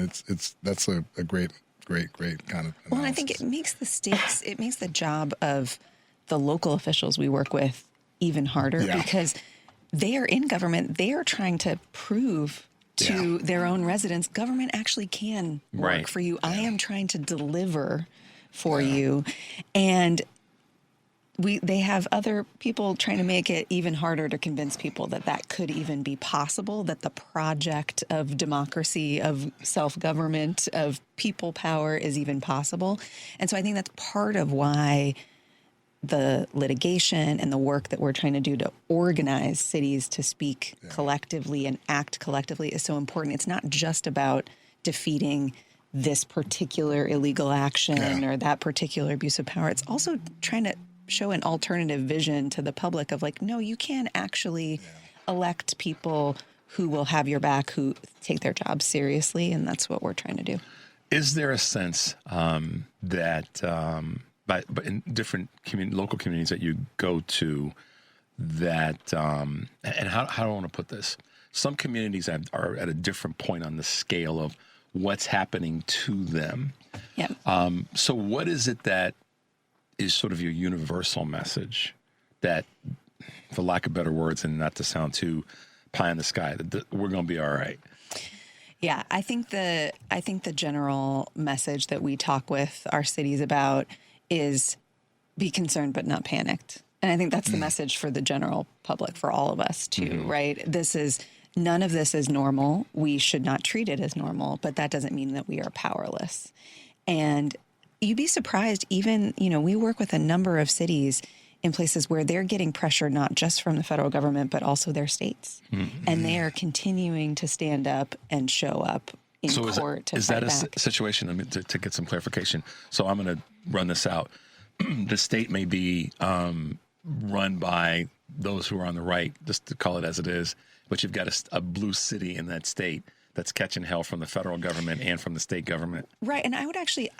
D: that's a great kind of analysis.
L: Well, I think it makes the job of the local officials we work with even harder because they are in government. They are trying to prove to their own residents, government actually can work for you. I am trying to deliver for you. And they have other people trying to make it even harder to convince people that could even be possible, that the project of democracy, of self-government, of people power is even possible. And so I think that's part of why the litigation and the work that we're trying to do to organize cities to speak collectively and act collectively is so important. It's not just about defeating this particular illegal action or that particular abuse of power. It's also trying to show an alternative vision to the public of no, you can actually elect people who will have your back, who take their jobs seriously. And that's what we're trying to do.
C: Is there a sense that but in different local communities that you go to that, and how do I want to put this? Some communities are at a different point on the scale of what's happening to them.
L: Yeah.
C: So what is it that is sort of your universal message that, for lack of better words and not to sound too pie in the sky, that we're going to be all right?
L: Yeah, I think the general message that we talk with our cities about is be concerned but not panicked. And I think that's the message for the general public, for all of us too, right? None of this is normal. We should not treat it as normal, but that doesn't mean that we are powerless. And you'd be surprised, even, we work with a number of cities in places where they're getting pressure not just from the federal government, but also their states. And they are continuing to stand up and show up in court to fight back. Is that a situation,
C: to get some clarification? So I'm going to run this out. The state may be run by those who are on the right, just to call it as it is, but you've got a blue city in that state that's catching hell from the federal government and from the state government.
L: Right. And I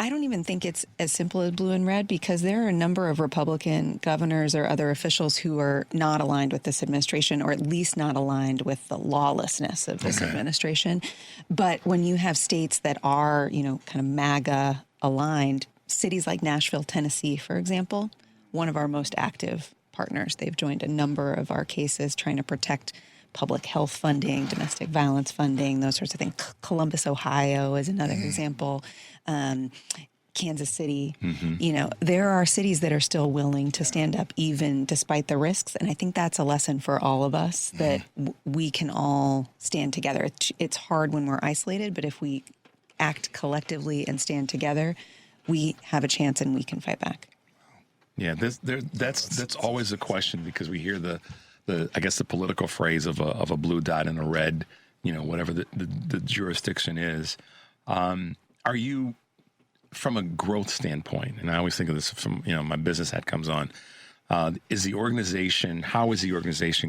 L: don't even think it's as simple as blue and red, because there are a number of Republican governors or other officials who are not aligned with this administration, or at least not aligned with the lawlessness of this administration. But when you have states that are, kind of MAGA aligned, cities like Nashville, Tennessee, for example, one of our most active partners. They've joined a number of our cases trying to protect public health funding, domestic violence funding, those sorts of things. Columbus, Ohio is another example. Kansas City. There are cities that are still willing to stand up even despite the risks. And I think that's a lesson for all of us, that we can all stand together. It's hard when we're isolated, but if we act collectively and stand together, we have a chance and we can fight back.
C: Yeah, that's always a question, because we hear the I guess the political phrase of a blue dot and a red, whatever the jurisdiction is. Are you, from a growth standpoint, and I always think of this from, my business hat comes on, how is the organization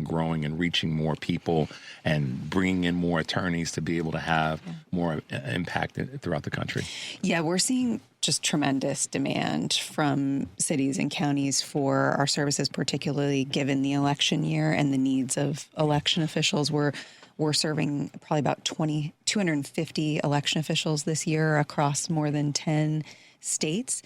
C: growing and reaching more people and bringing in more attorneys to be able to have more impact throughout the country?
L: Yeah, we're seeing just tremendous demand from cities and counties for our services, particularly given the election year and the needs of election officials. We're serving probably about 250 election officials this year across more than 10 states,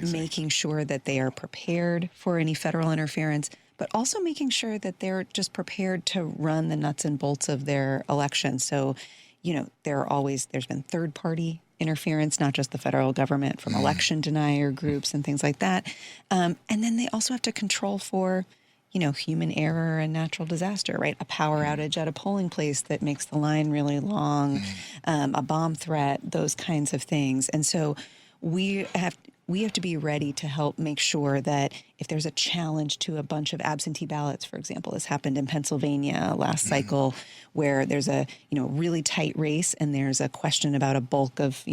L: making sure that they are prepared for any federal interference, but also making sure that they're just prepared to run the nuts and bolts of their election. So, there's been third-party interference, not just the federal government, from election denier groups and things like that. And then they also have to control for human error and natural disaster, right? A power outage at a polling place that makes the line really long, a bomb threat, those kinds of things. And so we have to be ready to help make sure that if there's a challenge to a bunch of absentee ballots, for example, this happened in Pennsylvania last cycle, where there's a really tight race and there's a question about a bulk of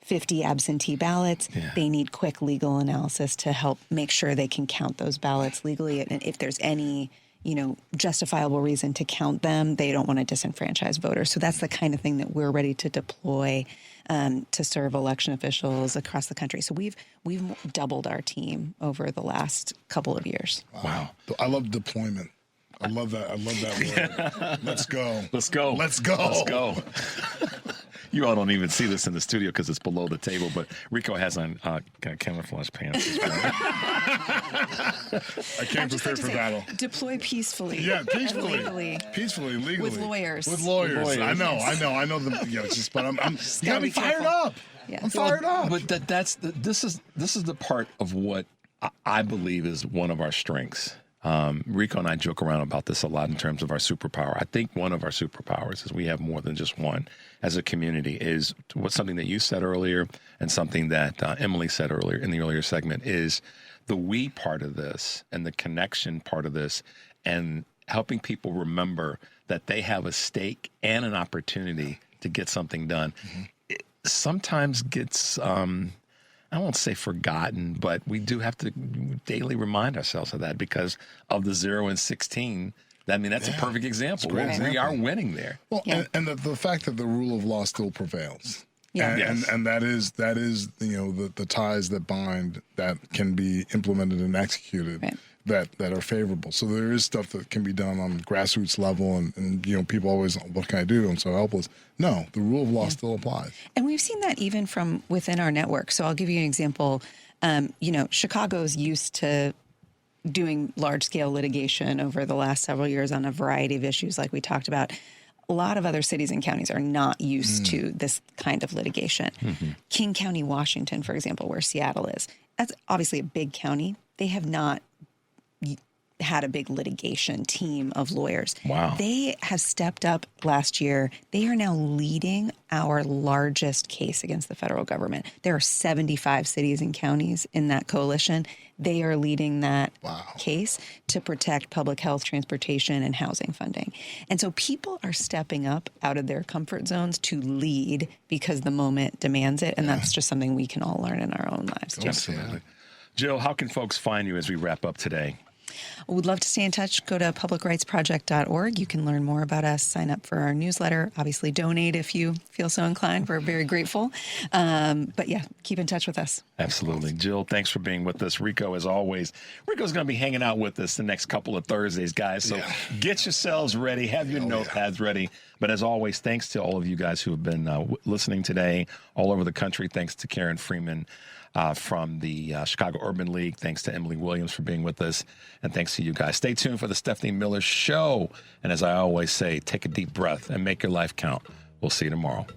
L: 50 absentee ballots. Yeah. They need quick legal analysis to help make sure they can count those ballots legally. And if there's any, justifiable reason to count them, they don't want to disenfranchise voters. So that's the kind of thing that we're ready to deploy to serve election officials across the country. So we've doubled our team over the last couple of years.
D: Wow. I love deployment. I love that word. Let's go.
C: Let's go.
D: Let's go.
C: Let's go. You all don't even see this in the studio because it's below the table, but Rico has on camouflage pants.
D: I can't prepare for battle.
L: Deploy peacefully.
D: Yeah, peacefully.
L: Legally.
D: Peacefully, legally.
L: With lawyers.
D: With lawyers. I know them. It's just, but I'm you gotta be fired up. Yeah. I'm fired up.
C: But this is the part of what I believe is one of our strengths. Rico and I joke around about this a lot in terms of our superpower. I think one of our superpowers is we have more than just one as a community. Is something that you said earlier and something that Emily said earlier in the earlier segment is the we part of this and the connection part of this and helping people remember that they have a stake and an opportunity to get something done. It sometimes gets I won't say forgotten, but we do have to daily remind ourselves of that because of the 0 and 16. That's a perfect example. We are winning there.
D: Well, and the fact that the rule of law still prevails.
L: Yeah.
D: And that is the ties that bind that can be implemented and executed.
L: Right.
D: That are favorable. So there is stuff that can be done on grassroots level, and people always, what can I do? I'm so helpless. No, the rule of law still applies.
L: And we've seen that even from within our network. So I'll give you an example. Chicago's used to doing large-scale litigation over the last several years on a variety of issues like we talked about. A lot of other cities and counties are not used to this kind of litigation. Mm-hmm. King County, Washington, for example, where Seattle is, that's obviously a big county. They have not had a big litigation team of lawyers.
C: Wow.
L: They have stepped up last year. They are now leading our largest case against the federal government. There are 75 cities and counties in that coalition. They are leading that case to protect public health, transportation, and housing funding. And so people are stepping up out of their comfort zones to lead because the moment demands it. And that's just something we can all learn in our own lives, too.
C: Absolutely. Jill, how can folks find you as we wrap up today?
L: We'd love to stay in touch. Go to publicrightsproject.org. You can learn more about us, sign up for our newsletter, obviously donate if you feel so inclined. We're very grateful. But yeah, keep in touch with us.
C: Absolutely. Jill, thanks for being with us. Rico, as always, Rico's going to be hanging out with us the next couple of Thursdays, guys. So get yourselves ready. Have your notepads ready. But as always, thanks to all of you guys who have been listening today all over the country. Thanks to Karen Freeman from the Chicago Urban League. Thanks to Emily Williams for being with us. And thanks to you guys. Stay tuned for the Stephanie Miller Show. And as I always say, take a deep breath and make your life count. We'll see you tomorrow.